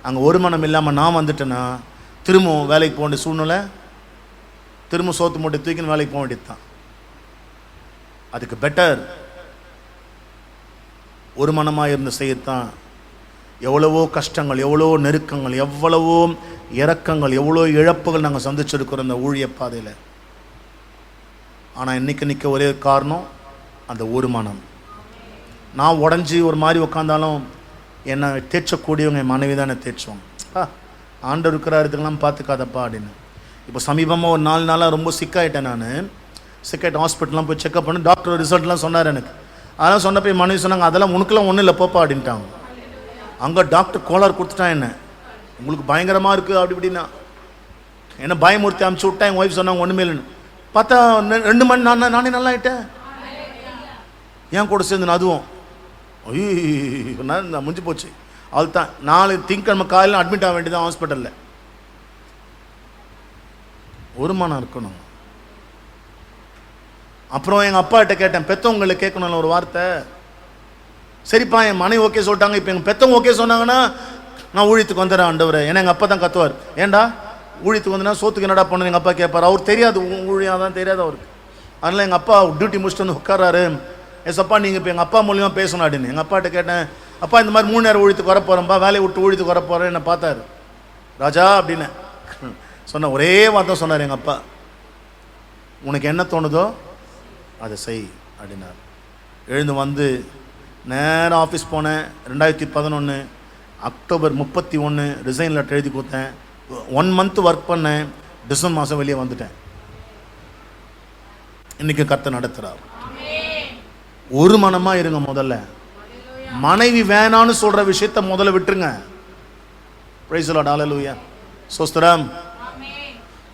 அங்கே ஒரு மனம் இல்லாமல் நான் வந்துட்டேன்னா திரும்பவும் வேலைக்கு போக வேண்டிய சூழ்நிலை, திரும்ப சோத்து மூட்டை தூக்கின்னு வேலைக்கு போக வேண்டியது தான். அதுக்கு பெட்டர் ஒரு மனமாக இருந்து செய்யத்தான். எவ்வளவோ கஷ்டங்கள், எவ்வளோ நெருக்கங்கள், எவ்வளவோ இறக்கங்கள், எவ்வளோ இழப்புகள் நாங்கள் சந்திச்சிருக்கிறோம் இந்த ஊழிய பாதையில். ஆனால் இன்றைக்கி நிற்க ஒரே காரணம் அந்த ஒரு மனம். நான் உடஞ்சி ஒரு மாதிரி உட்காந்தாலும் என்னை தேய்ச்சக்கூடியவங்க என் மனைவி தான் என்னை தேய்ச்சுவாங்க. ஆண்டவர் இருக்கிற இதுக்கெல்லாம் பார்த்துக்காதப்பா அப்படின்னு. இப்போ சமீபமாக ஒரு 4 நாளாக ரொம்ப சிக்காயிட்டேன். நான் சிக்காயிட்டு ஹாஸ்பிட்டல்லாம் போய் செக்அப் பண்ணி டாக்டர் ரிசல்ட்லாம் சொன்னார் எனக்கு. அதெல்லாம் சொன்னப்போ என் மனைவி சொன்னாங்க, அதெல்லாம் உனக்குலாம் ஒன்றும் இல்லை போப்பா அப்படின்ட்டாங்க. அங்கே டாக்டர் கோளாறு கொடுத்துட்டான், என்ன உங்களுக்கு பயங்கரமாக இருக்குது அப்படி இப்படின்னா என்ன பயமுறுத்தி அனுப்பிச்சி விட்டா. என் ஒய்ஃப் சொன்னாங்க ஒன்றுமே இல்லைன்னு. பார்த்தா 2 மணி நானே நல்லா ஆகிட்டேன். ஏன் கூட சேர்ந்து அதுவும் ஐயோ நான் முடிஞ்சு போச்சு. அவள் தான் 4 திங்கக்கிழமை காலையில் அட்மிட் ஆக வேண்டியதான் ஹாஸ்பிட்டலில். ஒரு மனம் இருக்கணும். அப்புறம் எங்கள் அப்பாகிட்ட கேட்டேன், பெற்றவங்களை கேட்கணும்ல ஒரு வார்த்தை. சரிப்பா என் மனைவி ஓகே சொல்லிட்டாங்க, இப்போ எங்கள் பெற்றவங்க ஓகே சொன்னாங்கன்னா நான் ஊழியத்துக்கு வந்துடுறேன் ஆண்டவரே. ஏன்னா எங்கள் அப்பா தான் கத்துவார், ஏன்டா ஊழியத்துக்கு வந்தனா சோத்துக்கு என்னடா பண்ணு எங்கள் அப்பா கேட்பார். அவர் தெரியாது, ஊழியாக தான் தெரியாது அவருக்கு. அதனால் எங்கள் அப்பா டியூட்டி முடிச்சுட்டு வந்து உட்காராரு. எஸ்ப்பா நீங்கள் இப்போ எங்கள் அப்பா மூலியமாக பேசணும் அப்படின்னு. எங்கள் அப்பாட்ட கேட்டேன், அப்பா இந்த மாதிரி 3 நேரம் ஊழியத்துக்கு வரப்போகிறேன்ப்பா, வேலையை விட்டு ஊழியத்துக்கு வரப்போகிறேன். என்னை பார்த்தாரு, ராஜா அப்படின்னு சொன்ன ஒரே வார்த்தை சொன்னார் எங்கள் அப்பா, உனக்கு என்ன தோணுதோ அதை செய் அப்படின்னார். எழுந்து வந்து நேராக ஆஃபீஸ் போனேன். 2011 அக்டோபர் 31 ரிசைன் லெட்டர் எழுதி கொடுத்தேன். 1 மந்த் ஒர்க் பண்ணேன். டிசம்பர் மாதம் வெளியே வந்துட்டேன். இன்றைக்கி கர்த்தர் நடத்துகிறார். ஒரு மனமாக இருங்க. முதல்ல மனைவி வேணான்னு சொல்கிற விஷயத்த முதல்ல விட்டுருங்க. பிரைஸ் தி லார்ட், ஹல்லேலூயா, ஸ்தோத்திரம்.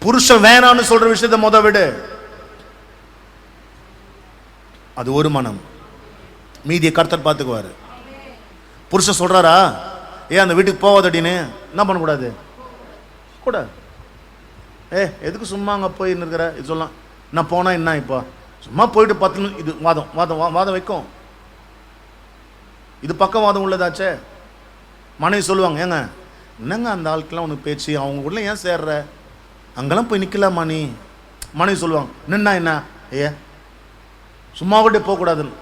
புருஷன் வேணான்னு சொல்கிற விஷயத்த முதல் விடு. அது ஒரு மனம். மீதியை கர்த்தர் பார்த்துக்குவார். புருஷன் சொல்கிறாரா, ஏன் அந்த வீட்டுக்கு போவாது அப்படின்னு என்ன பண்ணக்கூடாது கூட. எதுக்கு சும்மா அங்கே போய் இருக்கிற இது சொல்லலாம். நான் போனால் என்ன இப்போ சும்மா போயிட்டு 10 இது வாதம் வைக்கும். இது பக்கவாதம் உள்ளதாச்சே. மனைவி சொல்லுவாங்க, ஏங்க என்னங்க அந்த ஆளுக்கெல்லாம் உனக்கு பேச்சு, அவங்க கூட ஏன் சேர்ற, அங்கெல்லாம் போய் நிற்கலாமா நீ. மனைவி சொல்லுவாங்க, நின்னா என்ன, ஐயா சும்மா கூட போகக்கூடாதுன்னு.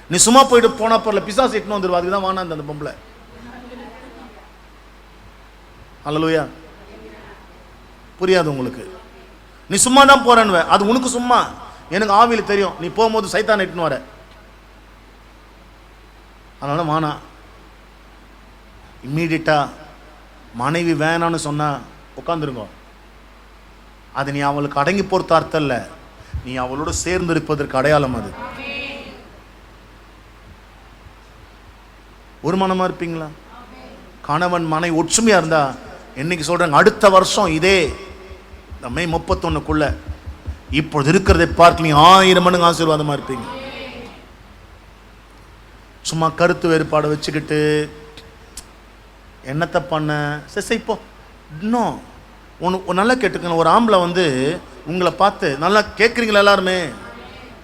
நீ சும்மா போயிட்டு போனா போறல, பிசாசு இட்டுன்னு வந்துடுவா, அதுக்கு தான் வானா அந்த பொம்பளை. அல்லேலூயா. புரியாது உங்களுக்கு. நீ சும்மா தான் போறேன்னு, அது உனக்கு சும்மா, எனக்கு ஆவியில் தெரியும் நீ போகும்போது சைத்தான் இட்டுன்னு வர. அதனால வானா. இம்மீடியட்டா மனைவி வேணான்னு சொன்னா உட்காந்துருங்க. அது நீ அவளுக்கு அடங்கி போறது அர்த்தம் இல்லை, நீ அவளோட சேர்ந்து இருப்பதற்கு அடையாளம். அது ஒரு மனமா இருப்பீங்களா? கணவன் மனை ஒற்றுமையா இருந்தா, என்னைக்கு சொல்றாங்க, அடுத்த வருஷம் இதே மே 31க்குள்ள இப்பொழுது இருக்கிறதை பார்க்க நீ 1000 மடங்கு ஆசீர்வாதமா இருப்பீங்க. சும்மா கருத்து வேறுபாடு வச்சுக்கிட்டு என்னத்தை பண்ண இப்போ இன்னும் ஒன்று நல்லா கேட்டுக்கணும். ஒரு ஆம்பளை வந்து உங்களை பார்த்து நல்லா கேட்குறீங்களா எல்லாருமே,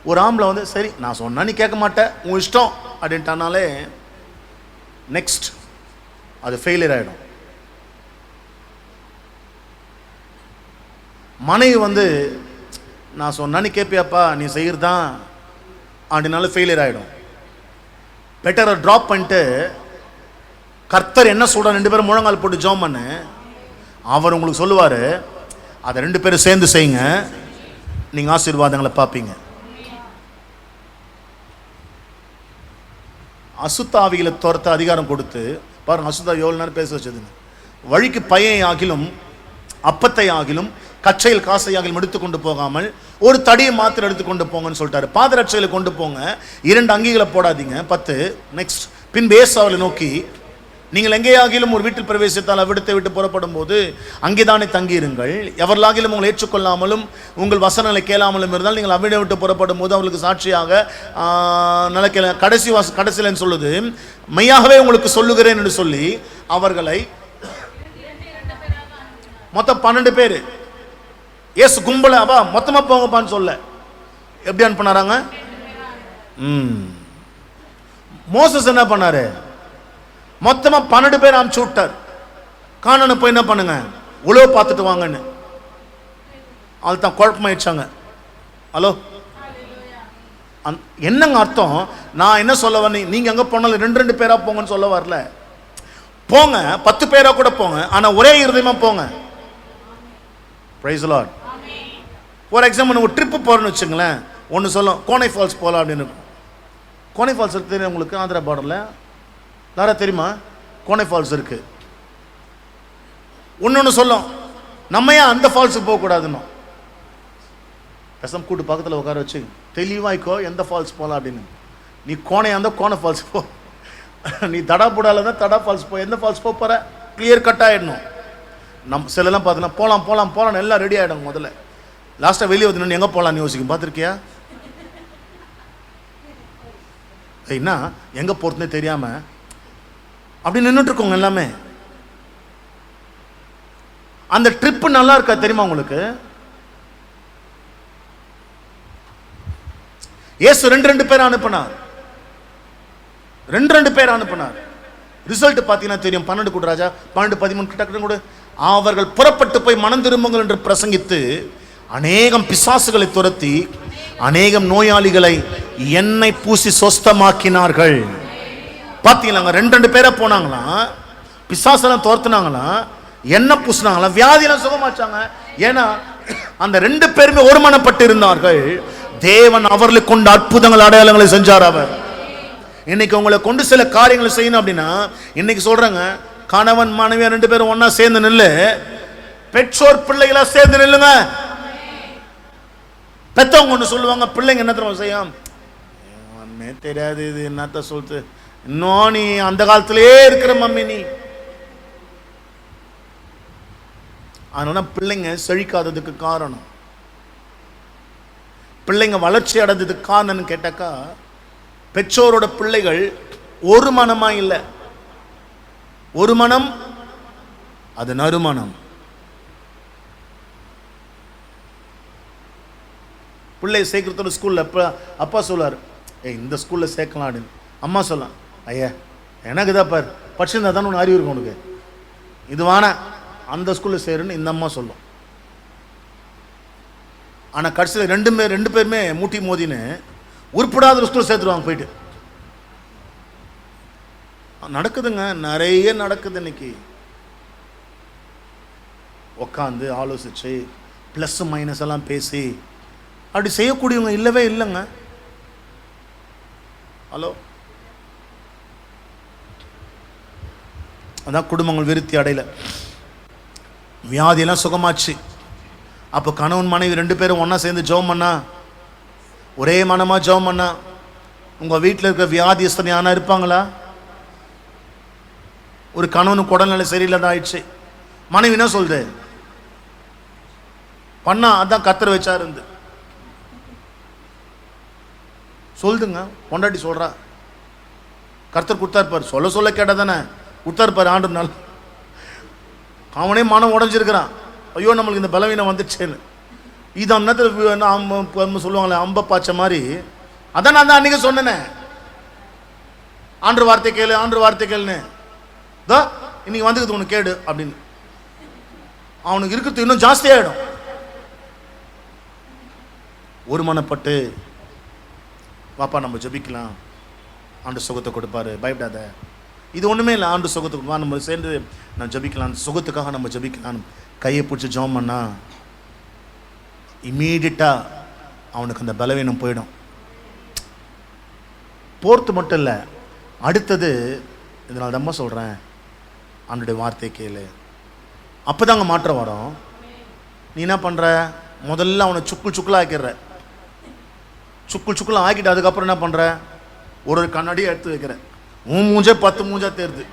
ஒரு ஆம்பளை வந்து சரி நான் சொன்னா நீ கேட்க மாட்டேன் உன் இஷ்டம் அப்படின்ட்டானாலே நெக்ஸ்ட் அது ஃபெயிலியர் ஆகிடும். மனைவி வந்து நான் சொன்னா நீ கேட்பியாப்பா, நீ செய்யறதான் அப்படின்னாலும் ஃபெயிலியர் ஆகிடும். பெட்டரை ட்ராப் பண்ணிட்டு கர்த்தர் என்ன சொல்ற, 2 பேரும் முழங்கால் போட்டு ஜெபம் பண்ணு, அவர் உங்களுக்கு சொல்லுவார், அதை 2 பேரும் சேர்ந்து செய்யுங்க, நீங்க ஆசீர்வாதங்களை பார்ப்பீங்க. அசுத்தாவிகளை துரத்த அதிகாரம் கொடுத்து பாருங்க, அசுத்தா எவ்வளவு நேரம் பேச வச்சதுங்க. வழிக்கு பையை ஆகிலும் அப்பத்தை ஆகிலும் கச்சையில் காசை ஆகிலும் எடுத்துக்கொண்டு போகாமல் ஒரு தடியை மாத்திரம் எடுத்துக்கொண்டு போங்கன்னு சொல்லிட்டாரு. பாதரட்சையில கொண்டு போங்க, 2 அங்கிகளை போடாதீங்க. 10 நெக்ஸ்ட் பின்பு ஏசாவை நோக்கி, நீங்கள் எங்கேயாகிலும் ஒரு வீட்டில் பிரவேசித்தால் அவ்விடத்தை விட்டு புறப்படும் போது அங்கேதானே தங்கியிருங்கள். எவர்களாகிலும் உங்களை ஏற்றுக்கொள்ளாமலும் உங்கள் வசனங்களை கேளாமலும் இருந்தால் நீங்கள் அவ்விடம் விட்டு புறப்படும் போது அவர்களுக்கு சாட்சியாக நல்ல கடைசியில் சொல்லுது, மெய்யாகவே உங்களுக்கு சொல்லுகிறேன் என்று சொல்லி அவர்களை மொத்தம் 12 பேர் ஏசு கும்பல அப்பா மொத்தமா போங்கப்பான்னு சொல்ல எப்படி அனுப்பினாராங்க? மோசஸ் என்ன பண்ணாரு? மொத்தமா 12 பேர் அனுப்பிச்சு விட்டார். கானானை போய் என்ன பண்ணுங்க, உழவு பார்த்துட்டு வாங்கன்னு. அதுதான் குழப்பமாயிடுச்சாங்க. ஹலோ, என்னங்க அர்த்தம்? நான் என்ன சொல்ல வரேன், நீங்க எங்க போனாலும் 2 பேரா போங்கன்னு சொல்ல வரல. போங்க, 10 பேரா கூட போங்க, ஆனா ஒரே இருதயமா போங்க. Praise the Lord. For example ஒரு ட்ரிப்பு போறேன்னு வச்சுங்களேன், ஒன்று சொல்லும் கோனை ஃபால்ஸ் போகலாம் அப்படின்னு. கோனை ஃபால்ஸ் இருக்கு தெரியும் உங்களுக்கு, ஆந்திரா பார்டரில் நிறைய தெரியுமா? கோனை ஃபால்ஸ் இருக்கு. ஒன்று சொல்லும் நம்ம ஏன் அந்த ஃபால்ஸுக்கு போகக்கூடாதுன்னு. பெசம் கூட்டு பக்கத்தில் உட்கார வச்சு தெளிவாய்க்கோ எந்த ஃபால்ஸ் போகலாம் அப்படின்னு. நீ கோனையாக இருந்தால் கோனை ஃபால்ஸ் போ, நீ தடா புடால இருந்தால் தடா ஃபால்ஸ் போ, எந்த ஃபால்ஸ் போக போகிற கிளியர் கட் ஆகிடணும். சிலெல்லாம் பார்த்தீங்கன்னா போகலாம் போகலாம் போகலாம் எல்லாம் ரெடி ஆகிடும். முதல்ல லாஸ்ட்டாக வெளியே வந்து எங்கே போகலான்னு யோசிக்கும். பார்த்துருக்கியா? என்ன எங்கே போகிறதுனே தெரியாமல் அப்படி நின்றுட்டு இருக்கோங்க எல்லாமே. அந்த ட்ரிப்பு நல்லா இருக்கா தெரியுமா உங்களுக்கு? இயேசு 2 பேர் அனுப்பினார். 2 பேர் அனுப்பினார். ரிசல்ட் பார்த்தீங்கன்னா தெரியும். 12 கூட ராஜா 12 13 கிட்ட கூட அவர்கள் புறப்பட்டு போய் மனம் திரும்புங்கள் என்று பிரசங்கித்து அநேகம் பிசாசுகளை துரத்தி அநேகம் நோயாளிகளை எண்ணெய் பூசி சொஸ்தமாக்கினார்கள். பார்த்தீங்களாங்க, 2 பேரை போனாங்களாம், பிசாசெல்லாம் துரத்துனாங்களாம், எண்ணெய் பூசினாங்களாம், வியாதியெல்லாம் சுகமாச்சாங்க. ஏன்னா அந்த 2 பேருமே ஒருமனப்பட்டு இருந்தார்கள். தேவன் அவர்களுக்கு கொண்டு அற்புதங்கள் அடையாளங்களை செஞ்சார். அவர் இன்னைக்கு உங்களை கொண்டு சில காரியங்களை செய்யணும் அப்படின்னா, இன்னைக்கு சொல்றாங்க கணவன் மனைவியா 2 பேரும் ஒன்னா சேர்ந்து நில்லு, பெற்றோர் பிள்ளைகளா சேர்ந்து நில்லுங்க. பெத்தவங்க ஒன்று சொல்லுவாங்க, பிள்ளைங்க என்ன தெரியுமா செய்யும், தெரியாது இது என்னத்த சொல்லுது, இன்னும் நீ அந்த காலத்திலே இருக்கிற மம்மி நீ. அதனால பிள்ளைங்க செழிக்காததுக்கு காரணம், பிள்ளைங்க வளர்ச்சி அடைந்ததுக்கு காரணம்னு கேட்டாக்கா, பெற்றோரோட பிள்ளைகள் ஒரு மனமா இல்லை. ஒரு மனம் அது நறுமணம். பிள்ளை சேர்க்கிறதோட ஸ்கூல்ல அப்பா சொல்லுவார், இந்த ஸ்கூல்ல சேர்க்கலாம் அப்படின்னு. அம்மா சொல்லலாம், ஐயா எனக்கு தான் பார் படிச்சிருந்தா தானே ஒன்று அறிவு இருக்கும் உனக்கு, இது வானா அந்த ஸ்கூலில் சேருன்னு இந்த அம்மா சொல்லும். ஆனால் கடைசியில் ரெண்டு பேருமே மூட்டி மோதின்னு உருப்படாத ஒரு ஸ்கூலில் சேர்த்துருவாங்க போயிட்டு. நடக்குதுங்க, நிறைய நடக்குது இன்னைக்கு. உக்காந்து ஆலோசிச்சு ப்ளஸ் மைனஸ் எல்லாம் பேசி அப்படி செய்யக்கூடியவங்க இல்லவே இல்லைங்க. ஹலோ, அதான் குடும்பங்கள் விருத்தி அடையல, வியாதியெல்லாம் சுகமாச்சு. அப்போ கணவன் மனைவி 2 பேரும் ஒன்றா சேர்ந்து ஜெபம் பண்ணா, ஒரே மனமாக ஜெபம் பண்ணா, உங்கள் வீட்டில் இருக்கிற வியாதிஸ்தன் யாரா இருப்பாங்களா? ஒரு கணவனுக்கு உடல்நிலை சரியில்லாத ஆயிடுச்சு, மனைவி என்ன சொல்லுது? பண்ணா அதான் கத்தர் வச்சாரு இருந்து சொல்லுதுங்க. பொண்டாட்டி சொல்றா, கர்த்தர் கொடுத்தாருப்பார், சொல்ல சொல்ல கேட்டா தானே கொடுத்தாருப்பார் ஆண்டு நாள். அவனே மனம் உடஞ்சிருக்கிறான், ஐயோ நம்மளுக்கு இந்த பலவீனம் வந்துடுச்சேன்னு. இது அந்த சொல்லுவாங்களே அம்ப பாய்ச்ச மாதிரி. அதான் நான் தான் அன்னைக்கு சொன்னேனே, ஆண்டு வார்த்தை கேளு ஆண்டு வார்த்தை கேளுன்னு, தோ இன்னைக்கு வந்துக்குது உனக்கு கேடு அப்படின்னு. அவனுக்கு இருக்கிறது இன்னும் ஜாஸ்தியாயிடும். ஒரு மனப்பட்டு வாப்பா நம்ம ஜெபிக்கலாம், ஆண்டு சுகத்தை கொடுப்பாரு, பயப்படாத, இது ஒன்றுமே இல்லை, ஆண்டு சுகத்தை கொடுப்பா, நம்ம சேர்ந்து நான் ஜெபிக்கலாம், சுகத்துக்காக நம்ம ஜெபிக்கலாம், கையை பிடிச்சி ஜெபம் பண்ணா இம்மீடியட்டாக அவனுக்கு அந்த பலவீனம் போயிடும். போர்த்து மட்டும் இல்லை, அடுத்தது இதனால் தான் சொல்கிறேன், ஆண்டுடைய வார்த்தை கேளு, அப்போ தாங்க மாற்றம் வரும். நீ என்ன பண்ணுற? முதல்ல அவனை சுக்குள் ஆக்கிடுற, சுக்குள் ஆக்கிட்டு அதுக்கப்புறம் என்ன பண்ணுற? ஒரு கண்ணாடியை எடுத்து வைக்கிற, மூஞ்சே 10 மூஞ்சா தேருது.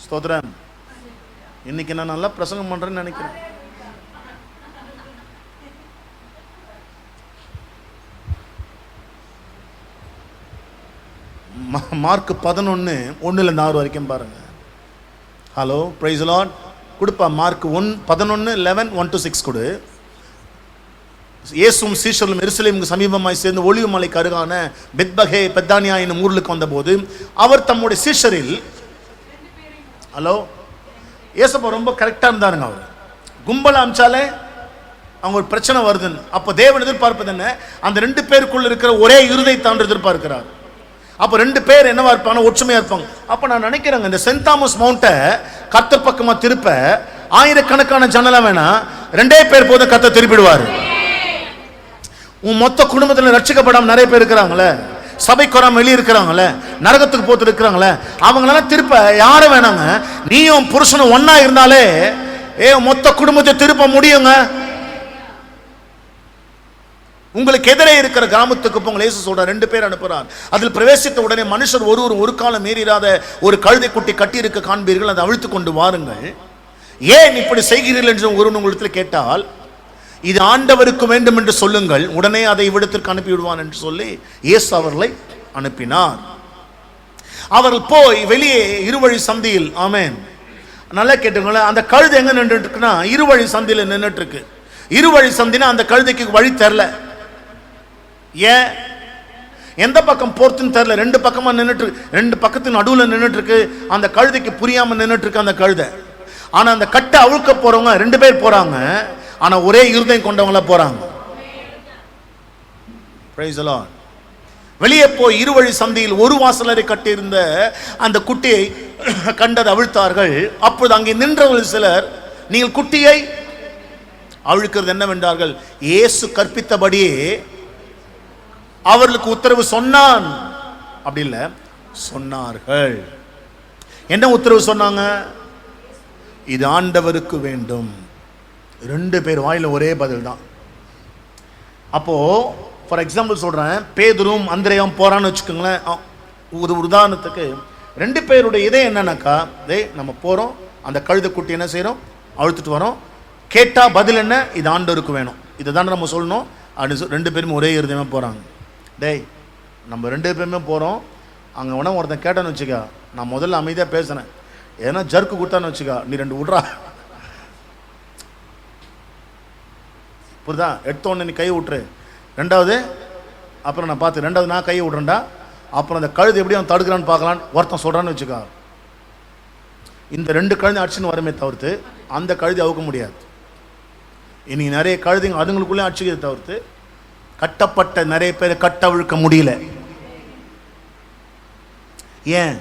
ஸ்தோத்திரம். இன்னைக்கு நான் நல்லா பிரசங்கம் பண்றேன்னு நினைக்கிறேன். மார்க் 11:1-6 வரைக்கும் பாருங்க. Hello, praise the Lord. கொடுப்பா, மார்க் 11:11 1-6 கொடு. இயேசுவும் சீஷர்களும் எருசலேமுக்கு சமீபமாய் சேர்ந்து ஒலிவ மலைக்கு அருகான பெத்பகே பெத்தானியா என்னும் ஊருக்கு வந்தபோது அவர் தம்முடைய சீஷரில், ஹலோ, இயேசப்பா ரொம்ப கரெக்டாக இருந்தாருங்க. அவர் கும்பலை அமிச்சாலே அவங்க ஒரு பிரச்சனை வருதுன்னு. அப்போ தேவன் எதிர்பார்ப்பது என்ன? அந்த 2 பேருக்குள்ள இருக்கிற ஒரே இருதயத்தை எதிர்பார்க்கிறார். அப்போ 2 பேர் என்னவா இருப்பாங்க? ஒற்றுமையா இருப்பாங்க. அப்போ நான் நினைக்கிறேங்க, இந்த சென்ட் தாமஸ் மவுண்ட்டை கர்த்தர் பக்கமா திருப்ப ஆயிரக்கணக்கான ஜனலாம் வேணா, 2 பேர் போதும், கர்த்தர் திருப்பிடுவார். உன் மொத்த குடும்பத்தில் ரட்சிக்கப்படாம நிறைய பேர் இருக்கிறாங்களே, சபைக்கு வராம வெளியே இருக்கிறாங்களே, நரகத்துக்கு போட்டு இருக்கிறாங்களே, அவங்களெல்லாம் திருப்ப யார வேணாங்க, நீயும் புருஷனும் ஒன்னா இருந்தாலே மொத்த குடும்பத்தை திருப்ப முடியுங்க. உங்களுக்கு எதிரே இருக்கிற கிராமத்துக்கு போங்க, இயேசு சொல்றார், 2 பேர் அனுப்புறார். அதில் பிரவேசித்த உடனே மனுஷர் ஒரு காலம் மீறிராத ஒரு கழுதை குட்டி கட்டி இருக்க காண்பீர்கள், அதை அவிழ்த்து கொண்டு வாருங்கள். ஏன் இப்படி செய்கிறீர்கள் என்று ஒருவன் உங்களிடத்தில் கேட்டால், இது ஆண்டவருக்கு வேண்டும் என்று சொல்லுங்கள், உடனே அதை இவ்விடத்திற்கு அனுப்பி விடுவான் என்று சொல்லி இயேசு அவர்களை அனுப்பினார். அவர்கள் போய் வெளியே இருவழி சந்தியில், ஆமென், நல்லா கேட்டுங்களேன், அந்த கழுதை எங்க நின்றுட்டு இருக்குன்னா இருவழி சந்தியில நின்றுட்டு இருக்கு. இருவழி சந்தினா அந்த கழுதைக்கு வழி தெரியல. ஏன்? எந்த பக்கம் போறதுன்னு தெரியல. 2 பக்கமா நின்றுட்டு, 2 பக்கத்து நடுவில் நின்றுட்டு இருக்கு. அந்த கழுதைக்கு புரியாம நின்றுட்டு இருக்கு அந்த கழுதை. ஆனா அந்த கட்டை அழுக்க போறவங்க 2 பேர் போறாங்க, ஆனா ஒரே இருதயம் கொண்டவங்கள போறாங்க. Praise the Lord. வெளியே போய் இருவழி சந்தியில் ஒரு வாசலரை கட்டியிருந்த அந்த குட்டியை கண்டது அவிழ்த்தார்கள். அப்பொழுது அங்கே நின்றவர்கள் சிலர், நீங்கள் குட்டியை அவிழ்க்கிறது என்னவென்றார்கள். இயேசு கற்பித்தபடியே அவர்களுக்கு உத்தரவு சொன்னான். அப்படி இல்லை, சொன்னார்கள். என்ன உத்தரவு சொன்னாங்க? இது ஆண்டவருக்கு வேண்டும். 2 பேர் வாயில ஒரே பதில் தான். அப்போ ஃபார் எக்ஸாம்பிள் சொல்றேன், பேதுரும் அந்திரேயாவும் போறான்னு வச்சுக்கோங்களேன். ஒரு உதாரணத்துக்கு 2 பேருடைய இதே என்னன்னாக்கா, நம்ம போறோம், அந்த கழுதை குட்டி என்ன செய்யறோம், அழுத்துட்டு வரோம், கேட்டா பதில் என்ன, இது ஆண்டவருக்கு வேணும், இதை தானே நம்ம சொல்லணும். அப்படின்னு 2 பேருமே ஒரே இருதயமா போறாங்க. டேய், நம்ம 2 பேருமே போறோம், அங்கே வேணா ஒருத்தன் கேட்டான்னு வச்சுக்க, நான் முதல்ல அமைதியாக பேசினேன், ஏன்னா ஜர்க்கு கொடுத்தான்னு வச்சுக்கா, நீ 2 விட்றா, புரியுதா? எடுத்தோடனே நீ கையை விட்டுரு, 2வது அப்புறம் நான் பார்த்து 2வது நான் கையை விட்றேன்டா, அப்புறம் அந்த கழுது எப்படி அவன் தடுக்கிறான்னு பார்க்கலான்னு ஒருத்தன் சொல்கிறான்னு வச்சுக்கா, இந்த 2 கழுதை அடிச்சுன்னு வரமே தவிர்த்து அந்த கழுதை அவுக்க முடியாது. இன்னைக்கு நிறைய கழுதைங்க அதுங்களுக்குள்ளே அடிச்சுக்கிறத தவிர்த்து கட்டப்பட்ட நிறைய பேரை கட்டவிழ்க்க முடியல. ஏன்?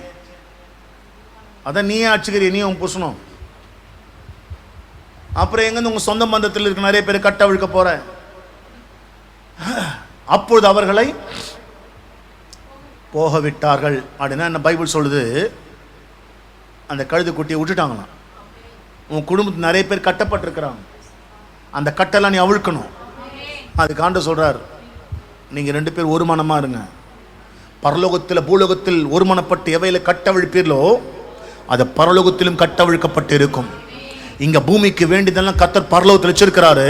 அதான் நீயே அடிச்சுக்கிறிய, நீ உன் புசணும். அப்புறம் எங்கேருந்து உங்க சொந்த பந்தத்தில் இருக்க நிறைய பேர் கட்டவிழ்க்க போற? அப்பொழுது அவர்களை போக விட்டார்கள் அப்படின்னா என்ன பைபிள் சொல்லுது? அந்த கழுது குட்டியை விட்டுட்டாங்களாம். உன் குடும்பத்தில் நிறைய பேர் கட்டப்பட்டிருக்கிறாங்க, அந்த கட்டெல்லாம் நீ அவிழ்க்கணும். அதுக்கு ஆண்டவர் சொல்றார், நீங்க 2 பேர் ஒரு மனமா இருங்க. பரலோகத்தில் பூலோகத்தில் ஒருமனப்பட்டு எவையில கட்டவிழ்ப்பீர்களோ அது பரலோகத்திலும் கட்டவிழ்க்கப்பட்டு இருக்கும். இங்க பூமிக்கு வேண்டியதெல்லாம் கர்த்தர் பரலோகத்தில் வச்சிருக்கிறாரு.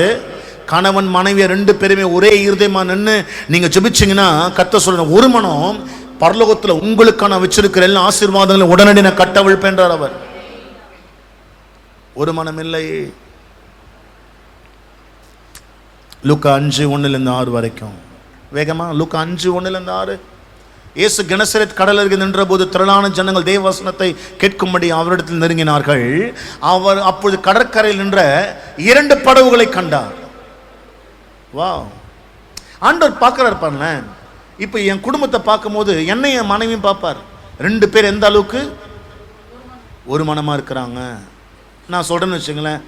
கணவன் மனைவிய 2 பேருமே ஒரே இருதயமா நின்று நீங்க ஜெபிச்சீங்கன்னா கர்த்தர் சொல்ற ஒரு மனம் பரலோகத்தில் உங்களுக்கான வச்சிருக்கிற எல்லா ஆசீர்வாதங்களும் உடனடி நான் கட்டவிழ்ப்பேன்றார் அவர். ஒரு மனம் இல்லை. லூக்கா 5:1-6 வரைக்கும் வேகமா. லூக்கா 5:1-6. இயேசு கெனசரேத் கடல் அருகே நின்ற போது திரளான ஜனங்கள் தேவ வசனத்தை கேட்கும்படி அவரிடத்தில் நெருங்கினார்கள். அவர் அப்பொழுது கடற்கரையில் நின்ற 2 படகுகளை கண்டார். வா, ஆண்டவர் பார்க்கிறார் பாருங்களேன். இப்போ என் குடும்பத்தை பார்க்கும்போது என்னை என் மனைவியும் பார்ப்பார். 2 பேர் எந்த அளவுக்கு ஒரு மனமா இருக்கிறாங்க. நான் சொல்றேன்னு வச்சுங்களேன்,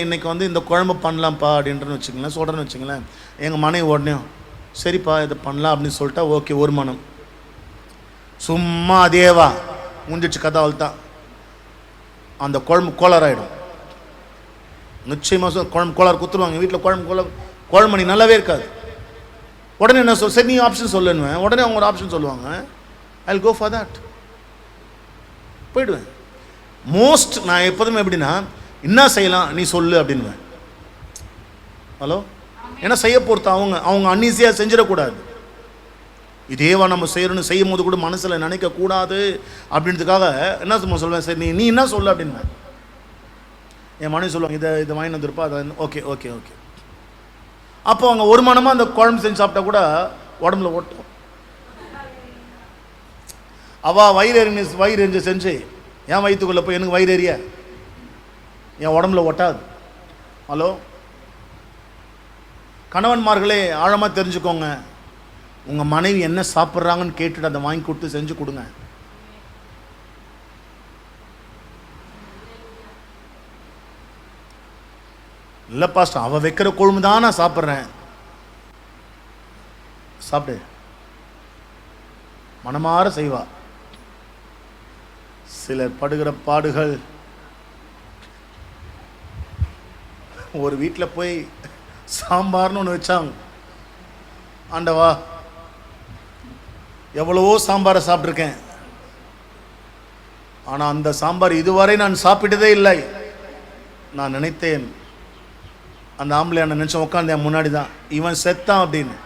இன்னைக்கு வந்து இந்த குழம்பு பண்ணலாம்ப்பா அப்படின்றன்னு வச்சுங்களேன், சொல்றேன்னு வச்சுங்களேன், எங்கள் மனைவி உடனே சரிப்பா இதை பண்ணலாம் அப்படின்னு சொல்லிட்டா ஓகே, ஒரு மனம். சும்மா அதேவா முடிஞ்சிச்சு கதை, அவள் தான் அந்த குழம்பு கோளாறாயிடும். நிச்சயமாக குழம்பு கோளாறு குத்துருவாங்க வீட்டில். குழம்பு மணி நல்லாவே இருக்காது. உடனே என்ன சொல், சரி நீ ஆப்ஷன் சொல்லுவேன், உடனே அவங்க ஒரு ஆப்ஷன் சொல்லுவாங்க, I will go for that, போயிடுவேன். மோஸ்ட் நான் எப்போதுமே எப்படின்னா, என்ன செய்யலாம் நீ சொல்லு அப்படின்வேன். ஹலோ, ஏன்னா செய்ய பொறுத்த அவங்க அன்ஈஸியாக செஞ்சிடக்கூடாது. இதேவா நம்ம செய்யணும்னு செய்யும் போது கூட மனசில் நினைக்கக்கூடாது அப்படின்றதுக்காக என்ன சொல்லுவேன், சரி நீ என்ன சொல்லு அப்படின்வேன். என் மனைவி சொல்லுவாங்க, இதை வாங்கி வந்துருப்பா, அதை ஓகே ஓகே ஓகே. அப்போ அவங்க ஒரு மனமாக அந்த குழம்பு செஞ்சு சாப்பிட்டா கூட உடம்புல ஓட்டும். அவள் வயிறு எரிஞ்சு செஞ்சு என் வயிற்றுக்குள்ளே போய் எனக்கு வயிறு எரிய என் உடம்புல ஒட்டாது. ஹலோ, கணவன்மார்களே ஆழமாக தெரிஞ்சுக்கோங்க, உங்கள் மனைவி என்ன சாப்பிட்றாங்கன்னு கேட்டுட்டு அதை வாங்கி கொடுத்து செஞ்சு கொடுங்க. இல்லை பாஸ்டர் அவள் வைக்கிற கொழும்பு தான் நான் சாப்பிட்றேன், சாப்பிடு, மனமாற செய்வா. சிலர் படுகிற பாடுகள். ஒரு வீட்டில் போய் சாம்பார்னு ஒன்று வச்சாங்க. ஆண்டவா, எவ்வளவோ சாம்பாரை சாப்பிட்ருக்கேன், ஆனால் அந்த சாம்பார் இதுவரை நான் சாப்பிட்டதே இல்லை. நான் நினைத்தேன், அந்த ஆம்பளை நான் நினச்சேன், உட்காந்தேன் முன்னாடி தான், இவன் செத்தான் அப்படின்னு.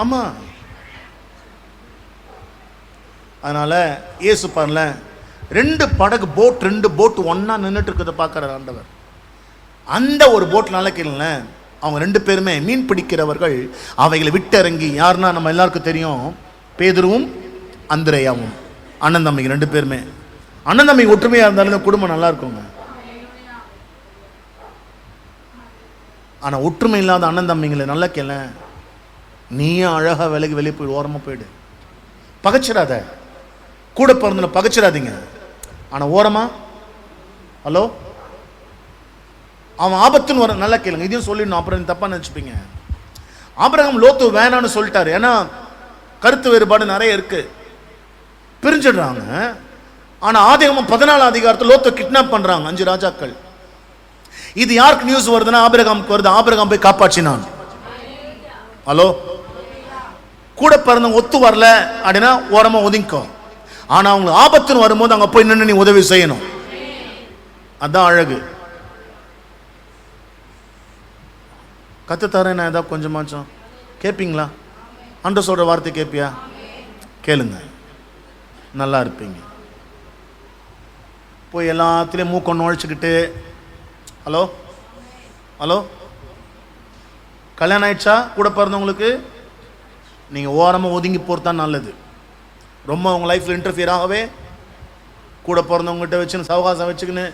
ஆமாம், அதனால் இயேசு பாருல 2 படகு போட் 2 போட்டு ஒன்றா நின்றுட்டு இருக்கிறத பார்க்குறார் ஆண்டவர். அந்த ஒரு போட் நல்லா கேளுங்களேன், அவங்க 2 பேருமே மீன் பிடிக்கிறவர்கள். அவைகளை விட்டிறங்கி, யாருன்னா நம்ம எல்லாருக்கும் தெரியும், பேதுருவும் அந்திரேயாவும் அண்ணன் தம்பிங்க 2 பேருமே. அண்ணன் தம்பிங்க ஒற்றுமையாக இருந்தாலும் குடும்பம் நல்லா இருக்குங்க. ஆனால் ஒற்றுமை இல்லாத அண்ணன் தம்பிங்களை நல்லா கேள, நீயும் அழகாக விலகி வெளியே போய் ஓரமாக போயிடு. பகைச்சிடாத, கூட பிறந்தன பகைச்சிடாதீங்க. ஆனால் ஓரமா, ஹலோ, அவன் ஆபத்துன்னு வர நல்லா கேளுங்க, இதையும் சொல்லிடணும், அப்புறம் தப்பாக நினச்சிப்பீங்க. ஆபிரகாம் லோத்து வேணான்னு சொல்லிட்டாரு, ஏன்னா கருத்து வேறுபாடு நிறைய இருக்கு, பிரிஞ்சிடுறாங்க. ஆனால் ஆதியாகமம் 14 அதிகாரத்தில் லோத்தை கிட்னாப் பண்ணுறாங்க 5 ராஜாக்கள். இது யாருக்கு நியூஸ் வருதுன்னா ஆபிரகாமுக்கு வருது. ஆபிரகாம் போய் காப்பாற்றினான். ஹலோ, கூட பிறந்தவங்க ஒத்து வரல அப்படின்னா ஓரமா ஒதுங்கிக்கோ. ஆனா அவங்களுக்கு ஆபத்துன்னு வரும்போது அங்க போய் நின்று நீ உதவி செய்யணும். அதான் அழகு. கத்துத்தரேன் நான் ஏதாவது கொஞ்சமாச்சும் கேட்பீங்களா? ஆண்டவர் சொல்ற வார்த்தை கேட்பியா? கேளுங்க, நல்லா இருப்பீங்க. போய் எல்லாத்துலேயும் மூக்கம் நுழைச்சிக்கிட்டு, ஹலோ ஹலோ, கல்யாணம் ஆயிடுச்சா கூட பிறந்தவங்களுக்கு? நீங்கள் ஓரமாக ஒதுங்கி போகிறது தான் நல்லது. ரொம்ப உங்கள் லைஃப்பில் இன்டர்ஃபியர் ஆகவே கூட பிறந்தவங்ககிட்ட வச்சுன்னு சவகாசம் வச்சுக்கின்னு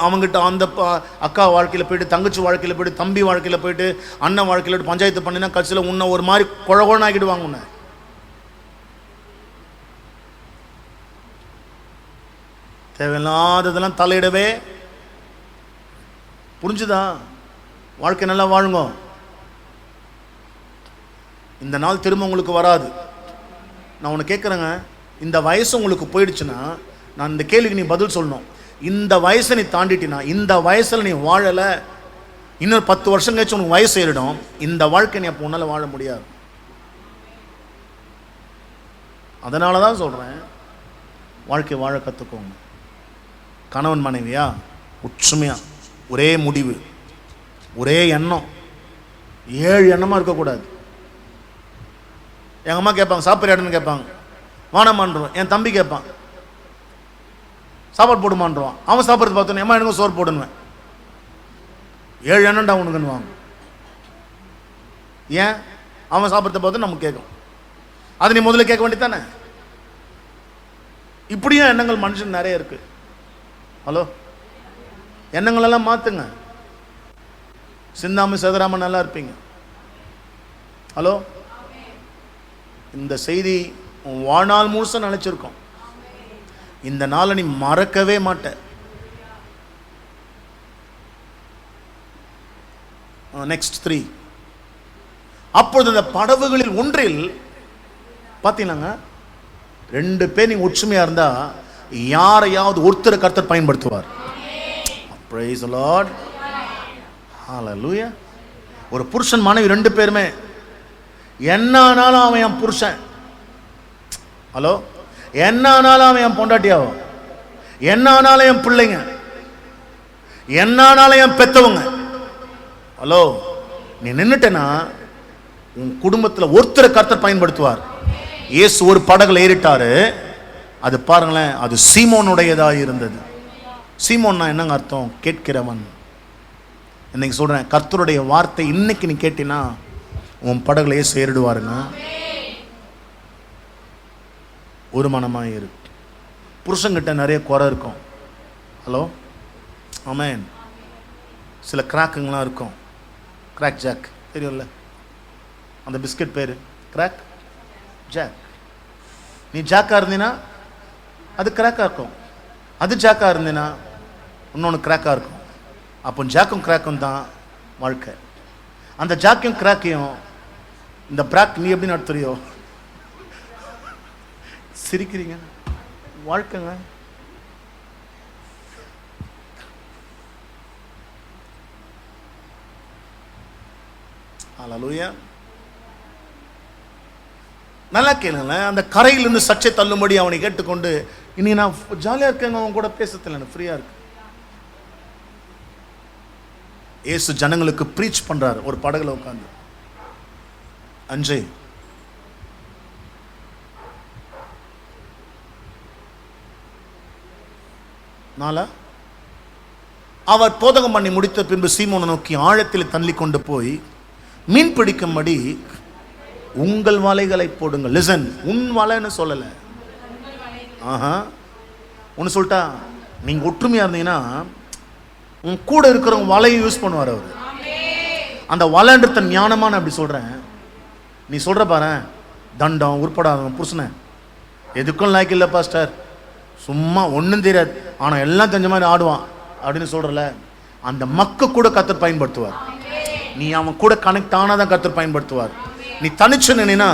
அவங்ககிட்ட அந்த அக்கா வாழ்க்கையில் போய்ட்டு, தங்கச்சி வாழ்க்கையில் போய்ட்டு, தம்பி வாழ்க்கையில் போய்ட்டு, அண்ணன் வாழ்க்கையில் போய்ட்டு பஞ்சாயத்து பண்ணினா கட்சியில் உன்னை ஒரு மாதிரி குழகுழன்னு ஆக்கிடுவாங்க. உன்னை தேவையில்லாததெல்லாம் தலையிடவே. புரிஞ்சுதா? வாழ்க்கை நல்லா வாழுங்க. இந்த நாள் திரும்ப உங்களுக்கு வராது. நான் ஒன்று கேட்குறேங்க, இந்த வயசு உங்களுக்கு போயிடுச்சுன்னா நான் இந்த கேள்விக்கு நீ பதில் சொல்லணும். இந்த வயசை நீ தாண்டிட்டினா, இந்த வயசில் நீ வாழலை, இன்னொரு 10 வருஷம் கழிச்சு உனக்கு வயசு ஏறிடும். இந்த வாழ்க்கை நீ அப்போ உன்னால் வாழ முடியாது. அதனால தான் சொல்கிறேன், வாழ்க்கை வாழ கற்றுக்கோங்க. கணவன் மனைவியா ஒற்றுமையா, ஒரே முடிவு, ஒரே எண்ணம், 7 எண்ணமாக இருக்கக்கூடாது. எங்கள் அம்மா கேட்பாங்க சாப்பிட்றியாடுன்னு கேட்பாங்க, வானமான்றோம். என் தம்பி கேட்பான் சாப்பாடு போடுமான்றான். அவன் சாப்பிட்றது பார்த்தோன்னே அம்மா எனக்கு சோறு போடுவேன். 7 எண்ணம்டா உனக்குன்னு வாங்க. ஏன்? அவன் சாப்பிட்றத பார்த்து நமக்கு கேட்கும். அது நீ முதல்ல கேட்க வேண்டியதானே. இப்படியும் எண்ணங்கள் மனுஷன் நிறைய இருக்கு. ஹலோ, எண்ணங்களெல்லாம் மாற்றுங்க. சிந்தாம செதறாம நல்லா இருப்பீங்க. ஹலோ, இந்த செய்தி வாழ்நாள் முழுச நினைச்சிருக்கோம். இந்த நாளை நீ மறக்கவே மாட்ட. நெக்ஸ்ட் 3. அப்பொழுது அந்த படவுகளில் ஒன்றில் பார்த்தீங்கன்னாங்க, 2 பேர் நீங்க ஒற்றுமையா இருந்தா யாரையாவது ஒருத்தரை கர்த்தர் பயன்படுத்துவார். Praise the Lord. Hallelujah. ஒரு புருஷன் மனைவி 2 பேருமே என்ன ஆனாலும் அவன் என் புருஷன். ஹலோ, என்ன ஆனாலும் அவன் என் பொண்டாட்டியாவும், என்ன ஆனாலும் என் பிள்ளைங்க, என்ன ஆனாலும் என் பெத்தவங்க. ஹலோ, நீ நின்னுட்டேன்னா உன் குடும்பத்தில் ஒருத்தரை கர்த்தர் பயன்படுத்துவார். இயேசு ஒரு படகுல ஏறிட்டாரு. அது பாருங்களேன், அது சீமோனுடையதா இருந்தது. சீமோன்னா என்னங்க அர்த்தம்? கேட்கிறவன். இன்னைக்கு சொல்றேன், கர்த்தருடைய வார்த்தை இன்னைக்கு நீ கேட்டினா உன் படகுல இயேசு ஏறிடுவாருங்க. ஒரு மனமாக இருக்கு. புருஷங்கிட்ட நிறைய குறை இருக்கும். ஹலோ, ஆமேன். சில கிராக்குங்களாம் இருக்கும். கிராக் ஜாக் தெரியும்ல, அந்த பிஸ்கட் பேர் கிராக் ஜாக். நீ ஜாக்கா இருந்தீனா அது கிராக்காக இருக்கும், அது ஜாக்காக இருந்தீனா இன்னொன்று கிராக்காக இருக்கும். அப்போ ஜாக்கும் கிராக்கும் தான் வாழ்க்கை. அந்த ஜாக்கையும் கிராக்கையும் இந்த பிராக் நீ எப்படி நடத்துறியோ. சிரிக்கிறீங்க, வாழ்க்கைங்க. ஹல்லேலூயா. நல்லா கேளுங்களேன். அந்த கரையிலிருந்து சர்ச்சை தள்ளும்படி அவனை கேட்டுக்கொண்டு, இன்னைக்கு நான் ஜாலியா இருக்கேங்க, அவன் கூட பேசத்துல எனக்கு ஃப்ரீயா இருக்கு. இயேசு ஜனங்களுக்கு ப்ரீச் பண்றாரு ஒரு படகுல உட்கார்ந்து. அஞ்சே நாளா அவர் போதகம் பண்ணி முடித்த பின்பு சீமோனை நோக்கி ஆழத்தில் தள்ளி கொண்டு போய் மீன் பிடிக்கும்படி உங்கள் வலைகளை போடுங்கள். லிசன், உன் வலைன்னு சொல்லல. ஒன்று சொல்லிட்டா, நீங்க ஒற்றுமையா இருந்தீங்கன்னா உன் கூட இருக்கிறவங்க வலையை யூஸ் பண்ணுவார் அவர். அந்த வலைன்றத ஞானமான அப்படி சொல்றேன். நீ சொல்ற பாரு, தண்டம் உருப்படாதவன் புருஷனை எதுக்கும் லாய்க்கு இல்லை பாஸ்டர், சும்மா ஒன்றும் தெரியாது ஆனால் எல்லாம் தெரிஞ்ச மாதிரி ஆடுவான் அப்படின்னு சொல்றல, அந்த மக்க கூட கர்த்தர் பயன்படுத்துவார். நீ அவன் கூட கனெக்ட் ஆனாதான் கர்த்தர் பயன்படுத்துவார். நீ தனிச்சு நின்னா,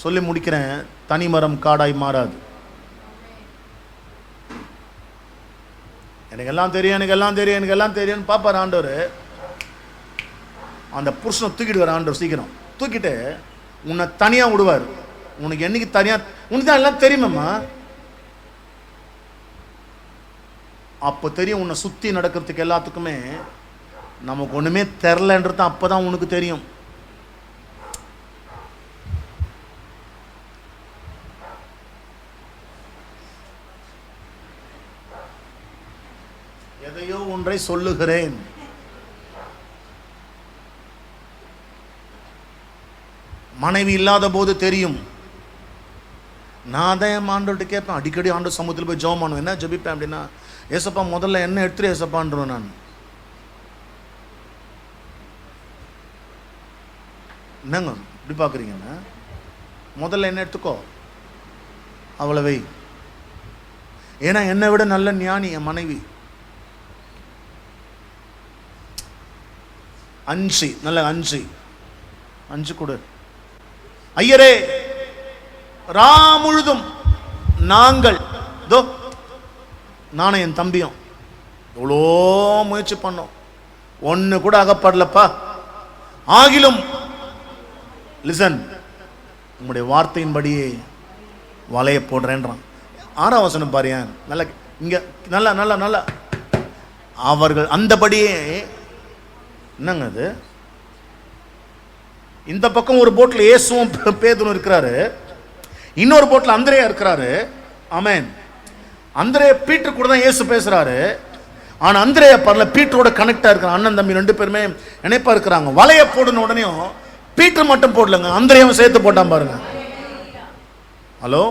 சொல்லி முடிக்கிறேன், தனிமரம் காடாய் மாறாது. எனக்கு எல்லாம் தெரியும், எனக்கு எல்லாம் தெரியும், எனக்கு எல்லாம் தெரியும்னு பாப்பார் ஆண்டவர். அந்த புருஷனை தூக்கிட்டு வர ஆண்டவர் சீக்கிரம் தூக்கிட்டு உன்னை தனியா விடுவார். உனக்கு என்னைக்கு தனியா, உனக்கு தான் எல்லாம் தெரியுமம்மா. அப்போ தெரியும் உன்னை சுற்றி நடக்கிறதுக்கு எல்லாத்துக்குமே நமக்கு ஒன்றுமே தெரிலன்றது அப்போதான் உனக்கு தெரியும். எதையோ ஒன்றை சொல்லுகிறேன். மனைவி இல்லாத போது தெரியும். நான் தான் என் ஆண்டவர்கிட்ட கேட்பேன், அடிக்கடி ஆண்டு சமூகத்தில் போய் ஜெபம் பண்ணுவேன். என்ன ஜெபிப்பேன் அப்படின்னா, ஏசப்பா முதல்ல என்ன எடுத்துரு ஏசப்பான்றேன் நான். என்னங்க இப்படி பார்க்குறீங்கன்னா, முதல்ல என்ன எடுத்துக்கோ, அவ்வளவை. ஏன்னா என்னை விட நல்ல ஞானி என் மனைவி. நல்ல அஞ்சு கொடு ஐயரே. ரா முழுதும் நாங்கள் நானும் என் தம்பியும் எவ்வளோ முயற்சி பண்ணோம், ஒன்று கூட அகப்படலப்பா. ஆகிலும் லிசன், உங்களுடைய வார்த்தையின்படியே வலைய போடுறேன்றான். 6ஆம் வசனம் பாரு, நல்ல இங்க நல்லா நல்லா நல்லா. அவர்கள் அந்தபடியே, என்னங்க அது, இந்த பக்கம் ஒரு போட்ல இயேசுவும் பேதுரும் இருக்கிறாரு, இன்னொரு போட்ல அந்திரேயா இருக்கிறாரு. ஆமென். அந்திரேயா பீட்டர் கூட தான் இயேசு பேசுறாரு. ஆனா அந்திரேயா பரல பீட்டரோட கனெக்டா இருக்கிற அண்ணன் தம்பி 2 பேருமே இணைப்பா இருக்கிறாங்க. வலைய போடுன உடனேயும் பீட்டர் மட்டும் போடலங்க, அந்திரேயாவும் சேர்த்து போட்டான் பாருங்க. ஹலோ,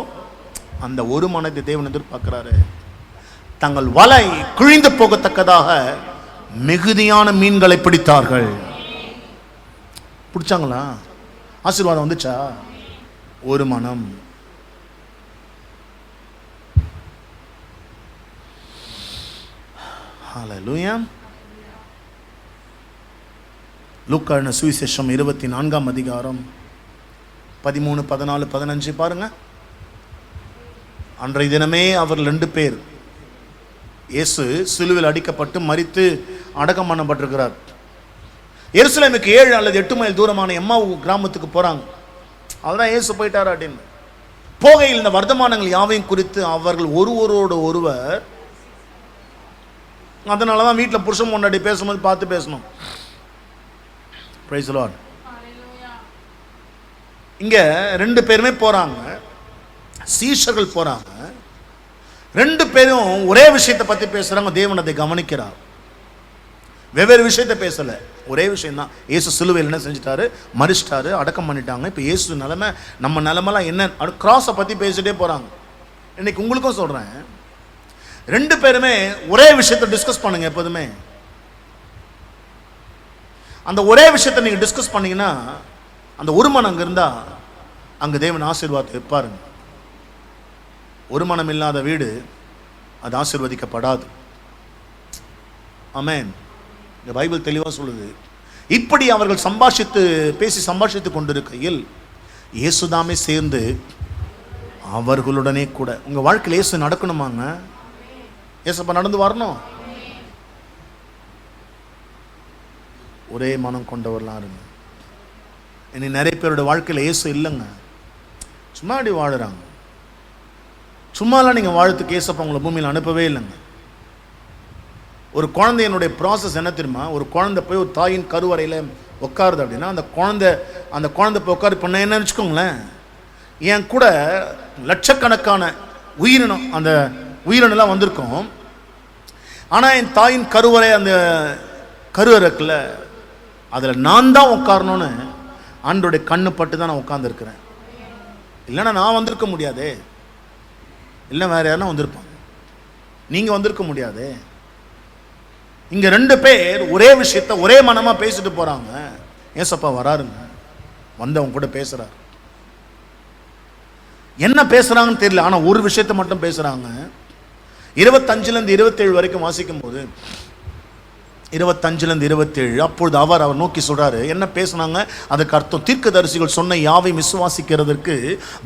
அந்த ஒரு மனதை தேவன் எதிர்பார்க்கிறாரு. தங்கள் வலை கிழிந்து போகத்தக்கதாக மிகுதியான மீன்களை பிடித்தார்கள். பிடிச்சாங்களா? ஆசீர்வாதம் வந்துச்சா? ஒரு மனம். ஹல்லேலூயா. லூக்கா சுவிசேஷம் 24ஆம் அதிகாரம் 13, 14, 15 பாருங்க. அன்றைய தினமே அவர் 2 பேர், இயேசு சிலுவையில் அடிக்கப்பட்டு மரித்து அடக்கம் பண்ணப்பட்டிருக்கிறார். எருசலேமுக்கு 7 அல்லது 8 மைல் தூரமான எம்மாவு கிராமத்துக்கு போறாங்க. அதுதான் இயேசு போயிட்டார் அப்படின்னு. போகையில் இந்த வர்த்தமானங்கள் யாவையும் குறித்து அவர்கள் ஒருவரோடு ஒருவர், அதனாலதான் வீட்டில் புருஷன் முன்னாடி பேசும்போது பார்த்து பேசணும். Praise the Lord. இங்க 2 பேருமே போறாங்க, சீஷர்கள் போறாங்க. 2 பேரும் ஒரே விஷயத்தை பத்தி பேசுறாங்க. தேவன் அதை கவனிக்கிறார். வெவ்வேறு விஷயத்தை பேசல, ஒரே விஷயம் தான். இயேசு சிலுவையில் என்ன செஞ்சிட்டாரு, மரிச்சிட்டாரு, அடக்கம் பண்ணிட்டாங்க. இப்போ இயேசு நிலைமை, நம்ம நிலைமைலாம் என்ன, கிராஸை பத்தி பேசிட்டே போறாங்க. இன்னைக்கு உங்களுக்கும் சொல்றேன், 2 பேருமே ஒரே விஷயத்தை டிஸ்கஸ் பண்ணுங்க. எப்போதுமே அந்த ஒரே விஷயத்தை நீங்க டிஸ்கஸ் பண்ணீங்கன்னா, அந்த ஒரு மனம் அங்க இருந்தா அங்க தேவன் ஆசீர்வாதத்தை வைப்பாருங்க. ஒரு மனம் இல்லாத வீடு அது ஆசீர்வதிக்கப்படாது. ஆமென். இந்த பைபிள் தெளிவா சொல்லுது. இப்படி அவர்கள் பேசி சம்பாஷித்து கொண்டிருக்கையில் இயேசுதாமே சேர்ந்து அவர்களுடனே கூட. உங்க வாழ்க்கையில் இயேசு நடக்கணுமாங்க? இயேசுப்பா நடந்து வரணும். ஒரே மனம் கொண்டவர்களாக இருங்க. இனி நிறைய பேரோட வாழ்க்கையில் இயேசு இல்லைங்க, சும்மா அப்படி வாழுறாங்க. சும்மாலாம் நீங்கள் வாழ்த்துக்கு இயேசப்பா உங்களை பூமியில் அனுப்பவே இல்லைங்க. ஒரு குழந்தையினுடைய ப்ராசஸ் என்ன தெரியுமா? ஒரு குழந்தை போய் ஒரு தாயின் கருவறையில் உட்காருது அப்படின்னா, அந்த குழந்தை போய் உட்காரு பண்ண என்ன வச்சுக்கோங்களேன், என் கூட லட்சக்கணக்கான உயிரினம், அந்த உயிரினெல்லாம் வந்திருக்கும். ஆனால் என் தாயின் கருவறை, அந்த கருவறைக்குள்ள அதில் நான் தான் உட்காரணும்னு ஆண்டோடைய கண்ணு பட்டு தான் நான் உட்கார்ந்துருக்கிறேன். இல்லைன்னா நான் வந்திருக்க முடியாதே, இல்லை வேற யாருன்னா வந்திருப்பாங்க, நீங்கள் வந்திருக்க முடியாதே. இங்கே 2 பேர் ஒரே விஷயத்த ஒரே மனமாக பேசிட்டு போகிறாங்க. ஏசப்பா வராருங்க, வந்து அவங்க கூட பேசுகிறார். என்ன பேசுகிறாங்கன்னு தெரியல, ஆனால் ஒரு விஷயத்த மட்டும் பேசுகிறாங்க. 25லேருந்து 27 வரைக்கும் வாசிக்கும் போது, 25லேருந்து 27, அப்பொழுது அவர் நோக்கி சொல்றாரு. என்ன பேசுனாங்க? அதுக்கு அர்த்தம், தீர்க்கதரிசிகள் சொன்ன யாவையும் விசுவாசிக்கிறதற்கு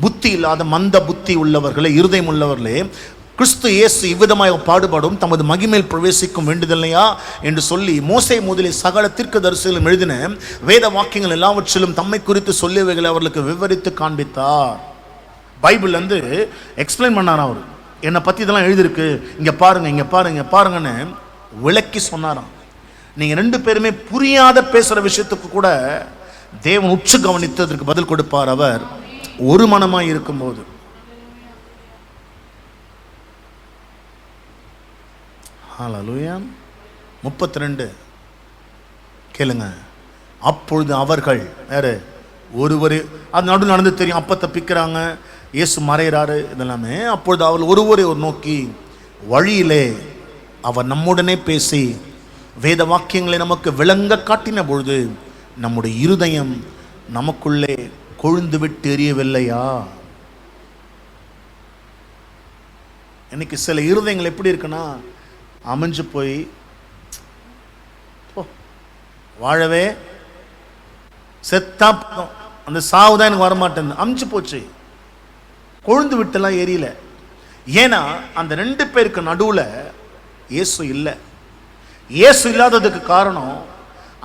புத்தி இல்லாத மந்த புத்தி உள்ளவர்களே, இருதயம் உள்ளவர்களே, கிறிஸ்து இயேசு இவ்விதமாக பாடுபடும் தமது மகிமையில் பிரவேசிக்கும் வேண்டுதல்லையா என்று சொல்லி மோசே முதலில் சகல தீர்க்கதரிசிகளும் எழுதின வேத வாக்கியங்கள் எல்லாவற்றிலும் தம்மை குறித்து சொல்லியவைகளை அவர்களுக்கு விவரித்து காண்பித்தார். பைபிள் வந்து எக்ஸ்பிளைன் பண்ணாராம். அவர் என்னை பற்றி இதெல்லாம் எழுதியிருக்கு, இங்கே பாருங்க, இங்கே பாருங்க, இங்கே பாருங்கன்னு விளக்கி சொன்னாராம். நீங்கள் 2 பேருமே புரியாத பேசுகிற விஷயத்துக்கு கூட தேவன் உற்று கவனித்ததற்கு பதில் கொடுப்பார் அவர் ஒரு மனமாய் இருக்கும்போது. ஹல்லேலூயா. 32 கேளுங்க. அப்பொழுது அவர்கள் யாரு? ஒருவர் அது நடுவில் நடந்து தெரியும், அப்போ தப்பிக்கிறாங்க, இயேசு மறைகிறாரு, இதெல்லாமே. அப்பொழுது அவர் ஒருவரை நோக்கி வழியிலே அவர் நம்முடனே பேசி வேத வாக்கியங்களை நமக்கு விளங்க காட்டின பொழுது நம்முடைய இருதயம் நமக்குள்ளே கொழுந்து விட்டு எரியவில்லையா? இன்னைக்கு சில இருதயங்கள் எப்படி இருக்குன்னா, அமைஞ்சு போய் வாழவே செத்தா போதும், அந்த சாவு தான் எனக்கு வரமாட்டேன், அமைஞ்சு போச்சு, கொழுந்து விட்டுலாம் எரியல. ஏன்னா அந்த 2 பேருக்கு நடுவில் இயேசு இல்லை. இயேசு இல்லாததுக்கு காரணம்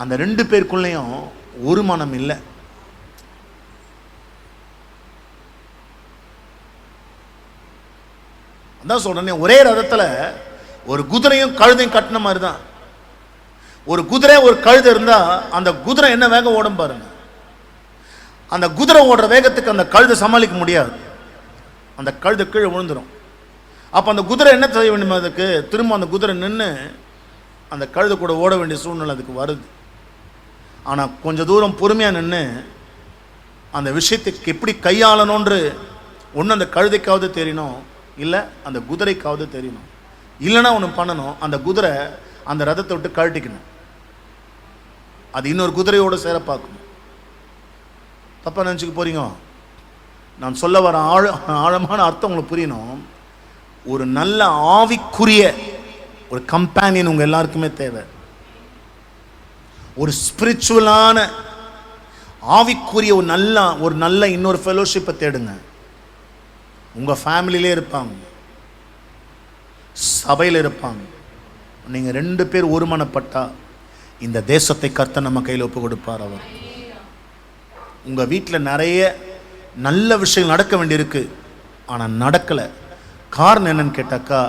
அந்த 2 பேருக்குள்ளேயும் ஒரு மனம் இல்லை. அதான் சொல்றேன், ஒரே ரதத்துல ஒரு குதிரையும் கழுதையும் கட்டின மாதிரி தான். ஒரு குதிரை ஒரு கழுதை இருந்தா அந்த குதிரை என்ன வேகம் ஓடும் பாருங்க. அந்த குதிரை ஓடுற வேகத்துக்கு அந்த கழுதை சமாளிக்க முடியாது, அந்த கழுதை கீழே விழுந்துடும். அப்போ அந்த குதிரை என்ன செய்ய வேண்டும், அதுக்கு திரும்ப அந்த குதிரை நின்று அந்த கழுதை கூட ஓட வேண்டிய சூழ்நிலை அதுக்கு வருது. ஆனால் கொஞ்சம் தூரம் பொறுமையாக நின்று அந்த விஷயத்துக்கு எப்படி கையாளணுன்று ஒன்று அந்த கழுதைக்காவது தெரியணும், இல்லை அந்த குதிரைக்காவது தெரியணும். இல்லைன்னா ஒன்று பண்ணணும், அந்த குதிரை அந்த ரதத்தை விட்டு கழட்டிக்கணும், அது இன்னொரு குதிரையோடு சேர பார்க்கணும். தப்பாக நினச்சிக்க போறீங்க, நான் சொல்ல வர ஆழமான அர்த்தம் உங்களுக்கு புரியணும். ஒரு நல்ல ஆவிக்குரிய ஒரு கம்பேனியன் உங்கள் எல்லாருக்குமே தேவை. ஒரு ஸ்பிரிச்சுவலான ஆவிக்குரிய ஒரு நல்ல இன்னொரு ஃபெலோஷிப்பை தேடுங்க. உங்கள் ஃபேமிலியிலே இருப்பாங்க, சபையில் இருப்பாங்க. நீங்கள் 2 பேர் ஒருமனப்பட்டா இந்த தேசத்தை கர்த்தர் நம்ம கையில் ஒப்பு கொடுப்பார். அவர் உங்கள் வீட்டில் நிறைய நல்ல விஷயங்கள் நடக்க வேண்டியிருக்கு, ஆனால் நடக்கலை. காரணம் என்னன்னு கேட்டாக்கா,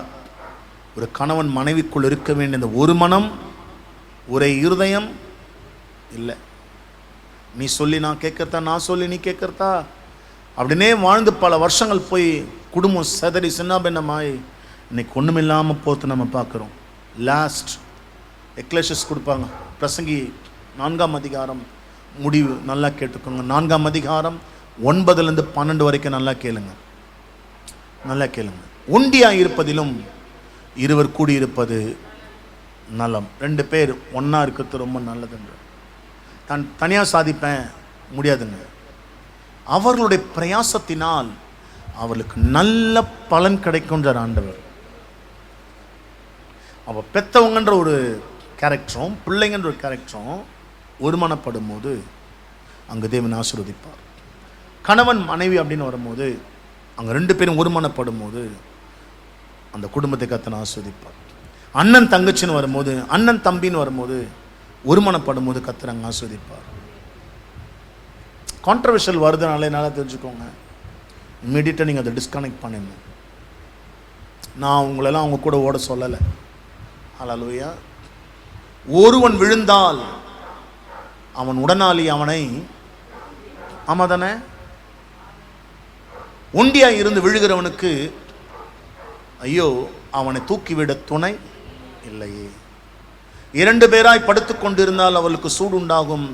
ஒரு கணவன் மனைவிக்குள் இருக்க வேண்டிய இந்த ஒரு மனம், ஒரே இருதயம் இல்லை. நீ சொல்லி நான் கேட்கறதா, நான் சொல்லி நீ கேட்கறதா, அப்படின்னே வாழ்ந்து பல வருஷங்கள் போய் குடும்பம் செதறி சின்னாபின்னமாய் இன்னைக்கு ஒன்றுமில்லாமல் போத்து நம்ம பார்க்குறோம். லாஸ்ட் எக்லேஷியஸ் கொடுப்பாங்க, பிரசங்கி 4ஆம் அதிகாரம் முடிவு நல்லா கேட்டுக்கோங்க. 4ஆம் அதிகாரம் 9லேருந்து 12 வரைக்கும் நல்லா கேளுங்க, நல்லா கேளுங்க. ஒண்டியாக இருப்பதிலும் இருவர் கூடியிருப்பது நலம். 2 பேர் ஒன்றா இருக்கிறது ரொம்ப நல்லதுங்க. நான் தனியாக சாதிப்பேன் முடியாதுங்க. அவர்களுடைய பிரயாசத்தினால் அவர்களுக்கு நல்ல பலன் கிடைக்கும்ன்றார் ஆண்டவர். அவ பெற்றவங்கன்ற ஒரு கேரக்டரும் பிள்ளைங்கன்ற ஒரு கேரக்டரும் ஒருமனப்படும் போது அங்கே தேவன் ஆசீர்வதிப்பார். கணவன் மனைவி அப்படின்னு வரும்போது அங்கே 2 பேரும் ஒருமனப்படும் போது அந்த குடும்பத்தை கர்த்தர் ஆசீர்வதிப்பார். அண்ணன் தங்கச்சின்னு வரும்போது, அண்ணன் தம்பின்னு வரும்போது ஒருமனப்படும் போது கர்த்தர் அங்கே ஆசீர்வதிப்பார். கான்ட்ரவர்ஷியல் வருதுனாலே நல்லா தெரிஞ்சுக்கோங்க, இம்மிடியட்டாக நீங்கள் அதை டிஸ்கனெக்ட் பண்ணிடணும். நான் உங்களெல்லாம் அவங்க கூட ஓட சொல்லலை. ஹல்லேலூயா. ஒருவன் விழுந்தால் அவன் உடனாளி அவனை, ஆமா தானே, ஒண்டியாய் இருந்து விழுகிறவனுக்கு ஐயோ அவனை தூக்கிவிட துணை இல்லையே. 2 பேராய் படுத்து கொண்டிருந்தால் அவளுக்கு சூடுண்டாகும்,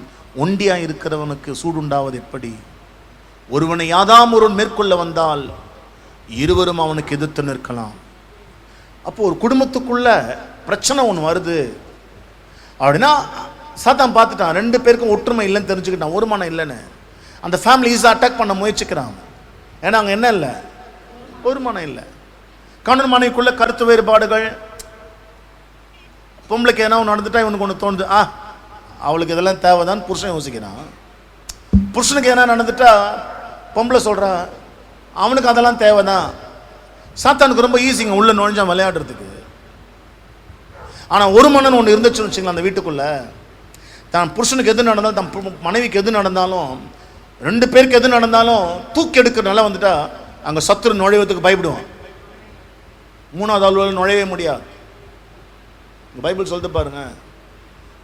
ஒண்டியாய் இருக்கிறவனுக்கு சூடுண்டாவது எப்படி? ஒருவனை யாதாம் ஒருவன் மேற்கொள்ள வந்தால் இருவரும் அவனுக்கு எதிர்த்து நிற்கலாம். அப்போ ஒரு குடும்பத்துக்குள்ள பிரச்சனை ஒன்று வருது அப்படின்னா சாத்தான் பார்த்துட்டான், 2 பேருக்கும் ஒற்றுமை இல்லைன்னு தெரிஞ்சுக்கிட்டான், ஒரு மனம் இல்லைன்னு. அந்த ஃபேமிலி ஈஸியாக அட்டாக் பண்ண முயற்சிக்கிறான். ஏன்னா அங்கே என்ன இல்லை, ஒரு மனம் இல்லை. கணவன் மனைவிக்குள்ள கருத்து வேறுபாடுகள், பொம்பளைக்கு ஏன்னா ஒன்று நடந்துட்டா இவனுக்கு ஒன்று தோணுது, அவளுக்கு இதெல்லாம் தேவைதான் புருஷன் யோசிக்கிறான். புருஷனுக்கு ஏன்னா நடந்துட்டா பொம்பளை சொல்கிறா அவனுக்கு அதெல்லாம் தேவைதான். சாத்தானுக்கு ரொம்ப ஈஸிங்க உள்ள நுழைஞ்சான் விளையாடுறதுக்கு. ஆனால் ஒரு மனன் ஒன்று இருந்துச்சுன்னு வச்சுங்களேன், அந்த வீட்டுக்குள்ள தான் புருஷனுக்கு எது நடந்தாலும் தன் மனைவிக்கு எது நடந்தாலும் 2 பேருக்கு எது நடந்தாலும் தூக்கி எடுக்கிறனால வந்துட்டா அங்கே சத்துரு நுழைவதுக்கு பயப்படுவான். 3வது ஆள் நுழையவே முடியாது. பைபிள் சொல்லிட்டு பாருங்க,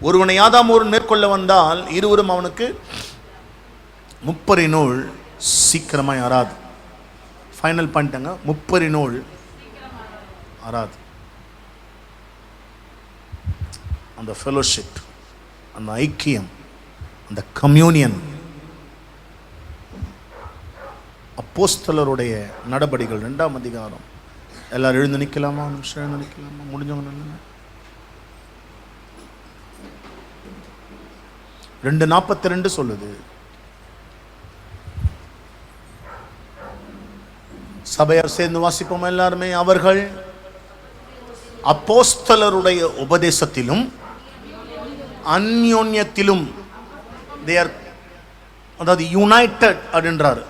ஒருவனை யாதாம் ஒருவன் மேற்கொள்ள வந்தால் இருவரும் அவனுக்கு முப்பரி நூல் சீக்கிரமாய் அறாது. ஃபைனல் பண்ணிட்டாங்க, முப்பரி நூல் அறாது. அந்த ஃபெலோஷிப், அந்த ஐக்கியம், அந்த கம்யூனியன் அப்போஸ்தலருடைய நடபடிகள் 2ஆம் அதிகாரம். எல்லாரும் எழுந்து நிற்கலாமா? நிமிஷம் எழுந்து நிற்கலாமா? முடிஞ்சவங்க நல்ல 2:42 சொல்லுது. சபையார் சேர்ந்து வாசிப்போம் எல்லாருமே. அவர்கள் அப்போஸ்தலருடைய உபதேசத்திலும் அந்யோன்யத்திலும், அதாவது யுனைடெட் அப்படின்றாரு.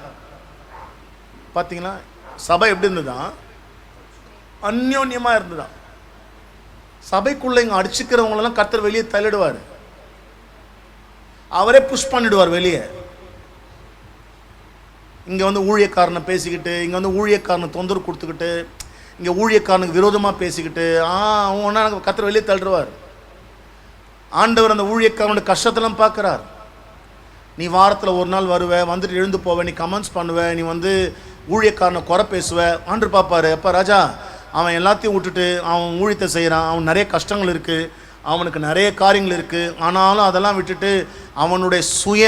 பார்த்தீங்களா சபை எப்படி இருந்ததுதான்? அந்யோன்யமா இருந்ததுதான். சபைக்குள்ள இங்க அடிச்சுக்கிறவங்களெல்லாம் கர்த்தர் வெளியே தள்ளிடுவார். அவரே புஷ் பண்ணிடுவார் வெளியே. இங்கே வந்து ஊழியக்காரனை பேசிக்கிட்டு, இங்கே வந்து ஊழியக்காரனை தொந்தரவு கொடுத்துக்கிட்டு, இங்கே ஊழியக்காரனுக்கு விரோதமாக பேசிக்கிட்டு அவன் ஒன்றா கர்த்தர் வெளியே தள்ளிடுவார். ஆண்டவர் அந்த ஊழியக்காரனோட கஷ்டத்தெல்லாம் பார்க்குறார். நீ வாரத்தில் ஒரு நாள் வருவ, வந்துட்டு எழுந்து போவ, நீ கமெண்ட்ஸ் பண்ணுவ, நீ வந்து ஊழியக்காரனை குறை பேசுவ. ஆண்டவர் பார்ப்பாரு, அப்போ ராஜா அவன் எல்லாத்தையும் விட்டுட்டு அவன் ஊழியத்தை செய்கிறான், அவன் நிறைய கஷ்டங்கள் இருக்குது, அவனுக்கு நிறைய காரியங்கள் இருக்குது, ஆனாலும் அதெல்லாம் விட்டுட்டு அவனுடைய சுய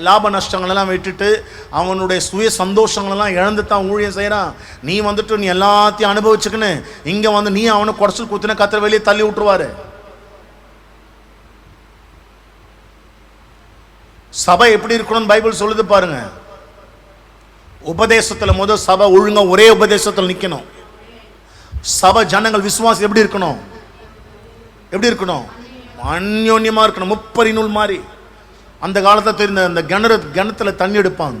லாப நஷ்டங்களெல்லாம் விட்டுட்டு அவனுடைய சுய சந்தோஷங்களெல்லாம் இழந்து தான் ஊழியம் செய்கிறான். நீ வந்துட்டு நீ எல்லாத்தையும் அனுபவிச்சுக்கின்னு இங்கே வந்து நீ அவனை குறைச்சல் குத்துன கர்த்தர் வெளியே தள்ளி விட்டுருவாரு. சபை எப்படி இருக்கணும்னு பைபிள் சொல்லுது பாருங்க. உபதேசத்தில் முதல் சபை ஒழுங்கா ஒரே உபதேசத்தில் நிற்கணும். சபை ஜனங்கள் விசுவாசம் எப்படி இருக்கணும்? எப்படி இருக்கணும்? அந்யோன்யமா இருக்கணும். முப்பரி நூல் மாதிரி. அந்த காலத்தில் தெரிந்த அந்த கிணத்துல தண்ணி எடுப்பாங்க.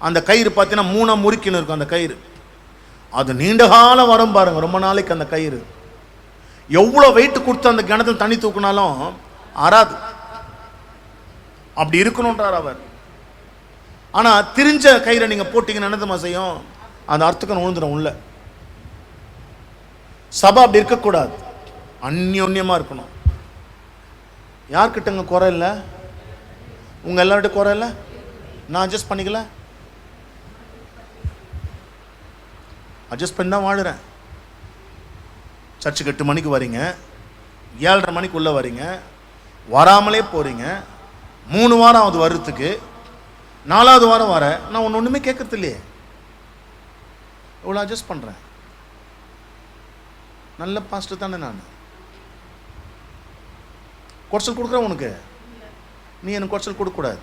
அந்த கயிறு பார்த்தீங்கன்னா 3 முறுக்கின்னு இருக்கும். அந்த கயிறு அது நீண்ட காலம் வரும் பாருங்க, ரொம்ப நாளைக்கு. அந்த கயிறு எவ்வளோ வெயிட் கொடுத்து அந்த கிணத்துல தண்ணி தூக்குனாலும் ஆறாது. அப்படி இருக்கணும்ன்றார் அவர். ஆனால் திரிஞ்ச கயிறை நீங்கள் போட்டிங்கன்னு என்னதுமா செய்யும்? அந்த அர்த்தக்கம் விழுந்துடும் உள்ள. சபை அப்படி இருக்கக்கூடாது, அந்யோன்யமாக இருக்கணும். யார்கிட்டங்க குறை இல்லை? உங்கள் எல்லார்கிட்ட குறை இல்லை? நான் அட்ஜஸ்ட் பண்ணிக்கல, அட்ஜஸ்ட் பண்ணி தான் வாழுறேன். சர்ச்சுக்கு 8 மணிக்கு வரீங்க, 7:30 மணிக்கு உள்ளே வரீங்க, வராமலே போகிறீங்க. 3 வாரம் அது வர்றதுக்கு, 4வது வாரம் வர நான் ஒன்றுமே கேட்கறது இல்லையே. இவ்வளோ அட்ஜஸ்ட் பண்ணுறேன். நல்ல பாஸ்டர் தானே நான். குறைச்சல் கொடுக்குறேன் உனக்கு, நீ எனக்கு குறைச்சல் கொடுக்கக்கூடாது.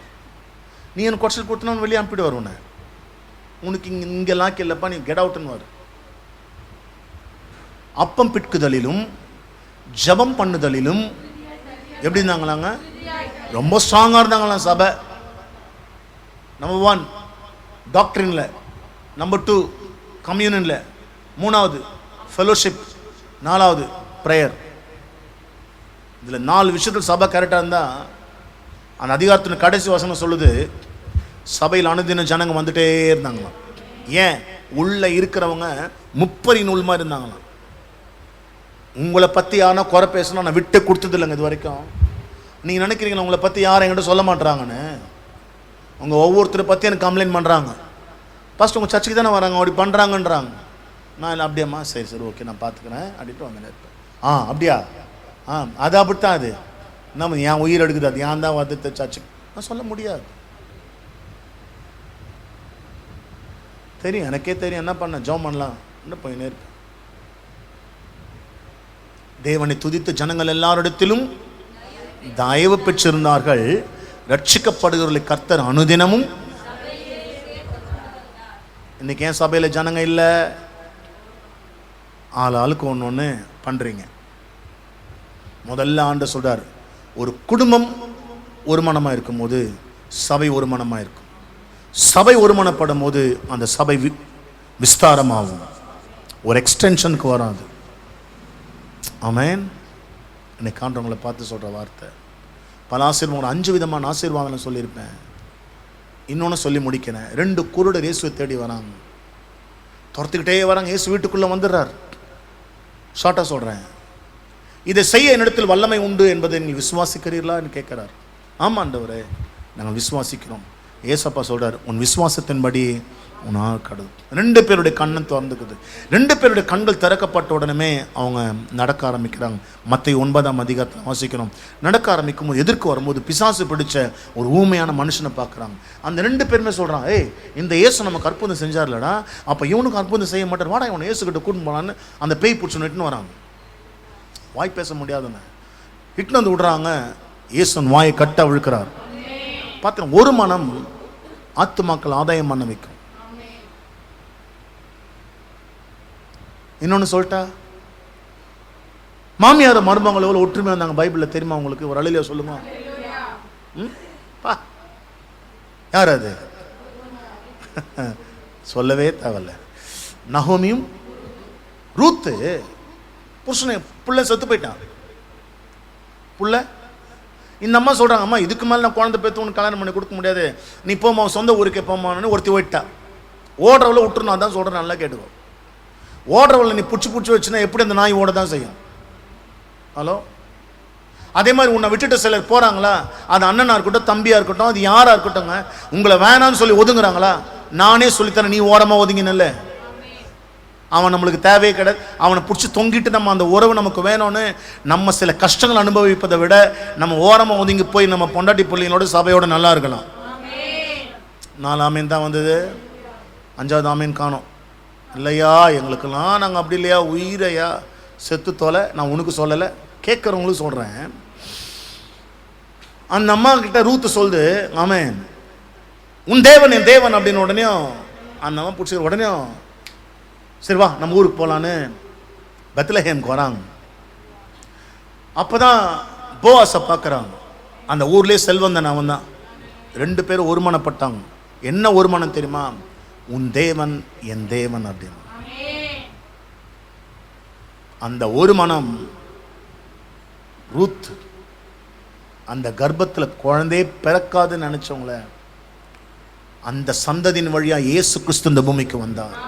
நீ எனக்கு குறைச்சல் கொடுத்தனா வெளியே அனுப்பிடுவார் உன்னை. உனக்கு இங்கே லாக்கி இல்லைப்பா, நீ கெட் அவுட்னு வரு. அப்பம் பிட்குதலிலும் ஜபம் பண்ணுதலிலும் எப்படி இருந்தாங்களாங்க? ரொம்ப ஸ்ட்ராங்காக இருந்தாங்களாம் சபை. நம்பர் 1 டாக்டரின்ல, நம்பர் 2 கம்யூனியன்ல, 3வது ஃபெலோஷிப், 4வது ப்ரேயர். இதில் 4 விஷயத்தில் சபை கரெக்டாக இருந்தால் அந்த அதிகாரத்தின் கடைசி வசனம் சொல்லுது, சபையில் அனுதின ஜனங்க வந்துட்டே இருந்தாங்களாம். ஏன்? உள்ளே இருக்கிறவங்க முப்பரி நூல் மாதிரி இருந்தாங்களாம். உங்களை பற்றி யாரா குறை பேசணும் நான் விட்டு கொடுத்தது இல்லைங்க இது வரைக்கும். நீங்கள் நினைக்கிறீங்களா உங்களை பற்றி யாரும் என்கிட்ட சொல்ல மாட்டுறாங்கன்னு? உங்கள் ஒவ்வொருத்தரை பற்றி எனக்கு கம்ப்ளைண்ட் பண்ணுறாங்க. ஃபஸ்ட் உங்கள் சர்ச்சுக்கு தானே வராங்க, அப்படி பண்ணுறாங்கன்றாங்க. நான் இல்லை அப்படியாம்மா, சரி சரி ஓகே நான் பார்த்துக்கிறேன் அப்படின்ட்டு வந்து இருப்பேன். அப்படியா? அது அப்படித்தான். அது நம்ம என் உயிர் எடுக்குது, அது ஏன் தான் வந்து சர்ச்சுக்கு நான் சொல்ல முடியாது. தெரியும், எனக்கே தெரியும் என்ன பண்ண, ஜெபம் பண்ணலாம் இன்னும் போயினே இருப்பேன். தேவனை துதித்த ஜனங்கள் எல்லாரிடத்திலும் தயவு பெற்றிருந்தார்கள். ரட்சிக்கப்படுகிறவர்களை கர்த்தர் அனுதினமும். இன்னைக்கு ஏன் சபையில் ஜனங்க இல்லை? ஆளுக்கு ஒன்று பண்ணுறீங்க. முதல்ல ஆண்டவர் சொல்றார், ஒரு குடும்பம் ஒரு மனமாக இருக்கும்போது சபை ஒரு மனமாக இருக்கும். சபை ஒருமனப்படும் போது அந்த சபை விஸ்தாரமாகும், ஒரு எக்ஸ்டென்ஷனுக்கு வராது. ஆமென். இன்னைக்கு காண்றவங்களை பார்த்து சொல்கிற வார்த்தை. பல ஆசீர்வாதம், 5 விதமான ஆசீர்வாதம் சொல்லியிருப்பேன். இன்னொன்று சொல்லி முடிக்கிறேன். 2 குருடர் இயேசுவை தேடி வராங்க, துரத்துக்கிட்டே வராங்க. இயேசு வீட்டுக்குள்ளே வந்துடுறார். ஷார்ட்டாக சொல்கிறேன், இதை செய்ய என்னிடத்தில் வல்லமை உண்டு என்பதை நீங்கள் விசுவாசிக்கிறீர்களான்னு கேட்குறார். ஆமாம் ஆண்டவரே நாங்கள் விசுவாசிக்கிறோம். ஏசப்பா சொல்கிறார், உன் விசுவாசத்தின்படி உனக்கு அடுத்து. 2 பேருடைய கண்ணன் திறந்துக்குது. 2 பேருடைய கண்கள் திறக்கப்பட்ட உடனே அவங்க நடக்க ஆரம்பிக்கிறாங்க. மத்தேயு 9ஆம் அதிகாரத்தில் வாசிக்கிறோம். நடக்க ஆரம்பிக்கும் போது எதிர்க்கு வரும்போது பிசாசு பிடிச்ச ஒரு ஊமையான மனுஷனை பார்க்குறாங்க. அந்த 2 பேருமே சொல்கிறாங்க, ஏய் இந்த இயேசு நமக்கு அற்புதம் செஞ்சார்லடா, அப்போ இவனுக்கு அற்புதம் செய்ய மாட்டார், வாடா இவனை இயேசுக்கிட்ட கூட்டின்னு போனான்னு அந்த பேய் பிடிச்சி இட்டுன்னு வராங்க. வாய் பேச முடியாதுன்னு இட்டுன்னு வந்து விடுறாங்க. இயேசுன் வாயை கட்ட விழுக்கிறார். பார்த்தீங்கன்னா ஒரு மனம் ஆத்துமாக்கள் ஆதாயம் பண்ண வைக்கும். இன்னொன்று சொல்லிட்டா, மாமியார் மருமகள் எவ்வளோ ஒற்றுமையாக இருந்தாங்க பைபிளில் தெரியுமா உங்களுக்கு? ஒரு அழிலியா சொல்லுங்க. யார் அது? சொல்லவே தேவையில்ல. நகோமியும் ரூத்து. புருஷனை புள்ள செத்து போயிட்டான். புள்ள இந்த அம்மா சொல்கிறாங்க, அம்மா இதுக்கு மேலே நான் குழந்தை பேத்து உனக்கு கல்யாணம் பண்ணி கொடுக்க முடியாது, நீ போமா சொந்த ஊருக்கே போமான்னு ஒருத்தி ஓயிட்டா. ஓடுறவளை விட்டுருணும். அதான் சொல்கிறேன், நல்லா கேட்டுக்கோ. ஓடுறவளை நீ பிடிச்சி வச்சுன்னா எப்படி அந்த நாய் ஓட தான் செய்யும். ஹலோ, அதே மாதிரி உன்னை விட்டுட்டு சிலர் போகிறாங்களா, அது அண்ணனாக இருக்கட்டும், தம்பியாக இருக்கட்டும், அது யாராக இருக்கட்டும்ங்க, உங்களை வேணான்னு சொல்லி ஒதுங்குறாங்களா, நானே சொல்லித்தரேன், நீ ஓரமாக ஒதுங்கினல்ல. அவன் நம்மளுக்கு தேவையே கிடையாது. அவனை பிடிச்சி தொங்கிட்டு நம்ம அந்த உறவு நமக்கு வேணும்னு நம்ம சில கஷ்டங்கள் அனுபவிப்பதை விட நம்ம ஓரமாக ஒதுங்கி போய் நம்ம பொண்டாட்டி பிள்ளைங்களோட சபையோட நல்லா இருக்கலாம். 4 ஆமீன் தான் வந்தது, 5வது ஆமீன் காணோம். இல்லையா எங்களுக்கெல்லாம் நாங்கள் அப்படி இல்லையா, உயிரையா செத்து தொலை. நான் உனக்கு சொல்லலை, கேட்குறவங்களுக்கு சொல்கிறேன். அந்த அம்மா கிட்ட ரூத்து சொல்லுது, ஆமேன் உன் தேவன் என் தேவன் அப்படின்னு. உடனே அந்த அம்மா பிடிச்சி உடனே சரி வா நம்ம ஊருக்கு போகலான்னு பெத்லஹேம்க்கு வராங்க. அப்போ தான் போவாஸை பார்க்குறாங்க. அந்த ஊர்லேயே செல்வந்தன் அவன் தான். 2 பேரும் ஒருமனப்பட்டாங்க. என்ன ஒருமனம் தெரியுமா? உன் தேவன் என் தேவன் அப்படின்னு. அந்த ஒரு மனம் ரூத் அந்த கர்ப்பத்தில் குழந்தையே பிறக்காதுன்னு நினைச்சவங்கள அந்த சந்ததியின் வழியா இயேசு கிறிஸ்து இந்த பூமிக்கு வந்தார்.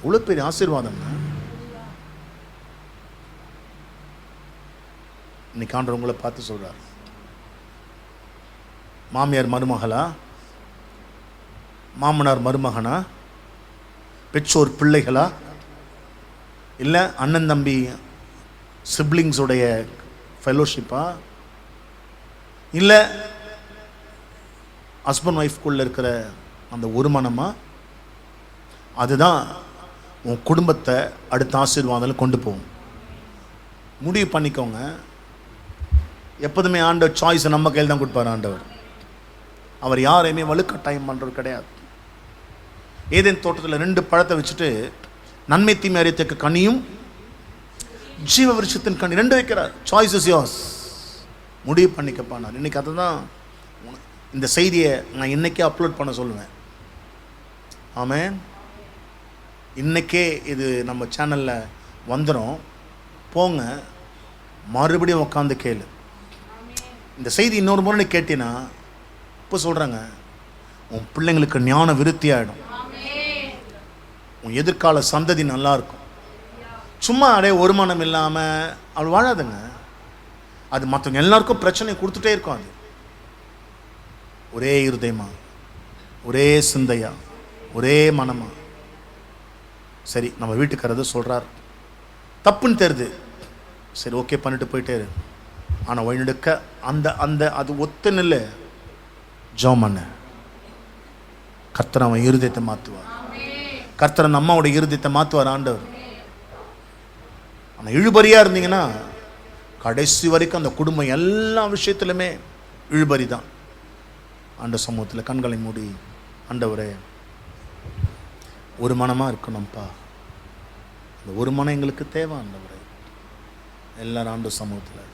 இவ்வளவு பெரிய ஆசீர்வாதம். இன்னைக்கு ஆண்டவர் உங்களை பார்த்து சொல்றார், மாமியார் மருமகளா, மாமனார் மருமகனா, பெற்றோர் பிள்ளைகளா, இல்லை அண்ணன் தம்பி சிப்ளிங்ஸுடைய ஃபெலோஷிப்பா, இல்லை ஹஸ்பண்ட் ஒய்ஃப்குள்ளே இருக்கிற அந்த ஒரு மனமா? அதுதான் உன் குடும்பத்தை அடுத்த ஆசீர்வாதத்தில் கொண்டு போகும். முடிவு பண்ணிக்கோங்க. எப்போதுமே ஆண்டவர் சாய்ஸை நம்ம கையில் தான் கொடுப்பார். ஆண்டவர் அவர் யாரையுமே வலுக்கட்டாயம் பண்ணுறது கிடையாது. ஏதேன் தோட்டத்தில் 2 பழத்தை வச்சுட்டு நன்மை தீமை அறியத்தக்க கனியும் ஜீவ விருட்சத்தின் கனி 2 வைக்கிறார். Choice is yours. முடிவு பண்ணிக்கப்பானார். இன்னைக்கு அதை தான் இந்த செய்தியை நான் இன்னைக்கே அப்லோட் பண்ண சொல்லுவேன். ஆமென். இன்னைக்கே இது நம்ம சேனலில் வந்துடும். போங்க, மறுபடியும் உட்காந்து கேளு. இந்த செய்தி இன்னொரு முறை கேட்டீங்கன்னா, இப்போ சொல்கிறாங்க, உன் பிள்ளைங்களுக்கு ஞான விருத்தி ஆகிடும். உன் எதிர்கால சந்ததி நல்லா இருக்கும். சும்மா அப்படியே ஒருமானம் இல்லாமல் அவள் வாழாதுங்க. அது மற்றவங்க எல்லாருக்கும் பிரச்சனை கொடுத்துட்டே இருக்கும். அது ஒரே இருதயமா, ஒரே சிந்தையா, ஒரே மனமா. சரி, நம்ம வீட்டுக்காரது சொல்கிறார், தப்புன்னு தெரியுது, சரி ஓகே பண்ணிட்டு போயிட்டே இரு. ஆனால் வழிநெடுக்க அந்த அந்த அது ஒத்து நில்ல, ஜெபம் பண்ண. கர்த்தர் அவன் இருதயத்தை மாற்றுவார். கர்த்தர் அந்த அம்மாவோட இருதயத்தை மாற்றுவார் ஆண்டவர். ஆனால் இழுபறியாக இருந்தீங்கன்னா கடைசி வரைக்கும் அந்த குடும்பம் எல்லா விஷயத்துலையுமே இழுபறி தான். ஆண்ட சமூகத்தில் கண்களை மூடி, ஆண்டவரே ஒரு மனமாக இருக்கணும்ப்பா, அந்த ஒரு மனம் எங்களுக்கு தேவை ஆண்டவரே. எல்லாரும் ஆண்டு சமூகத்தில்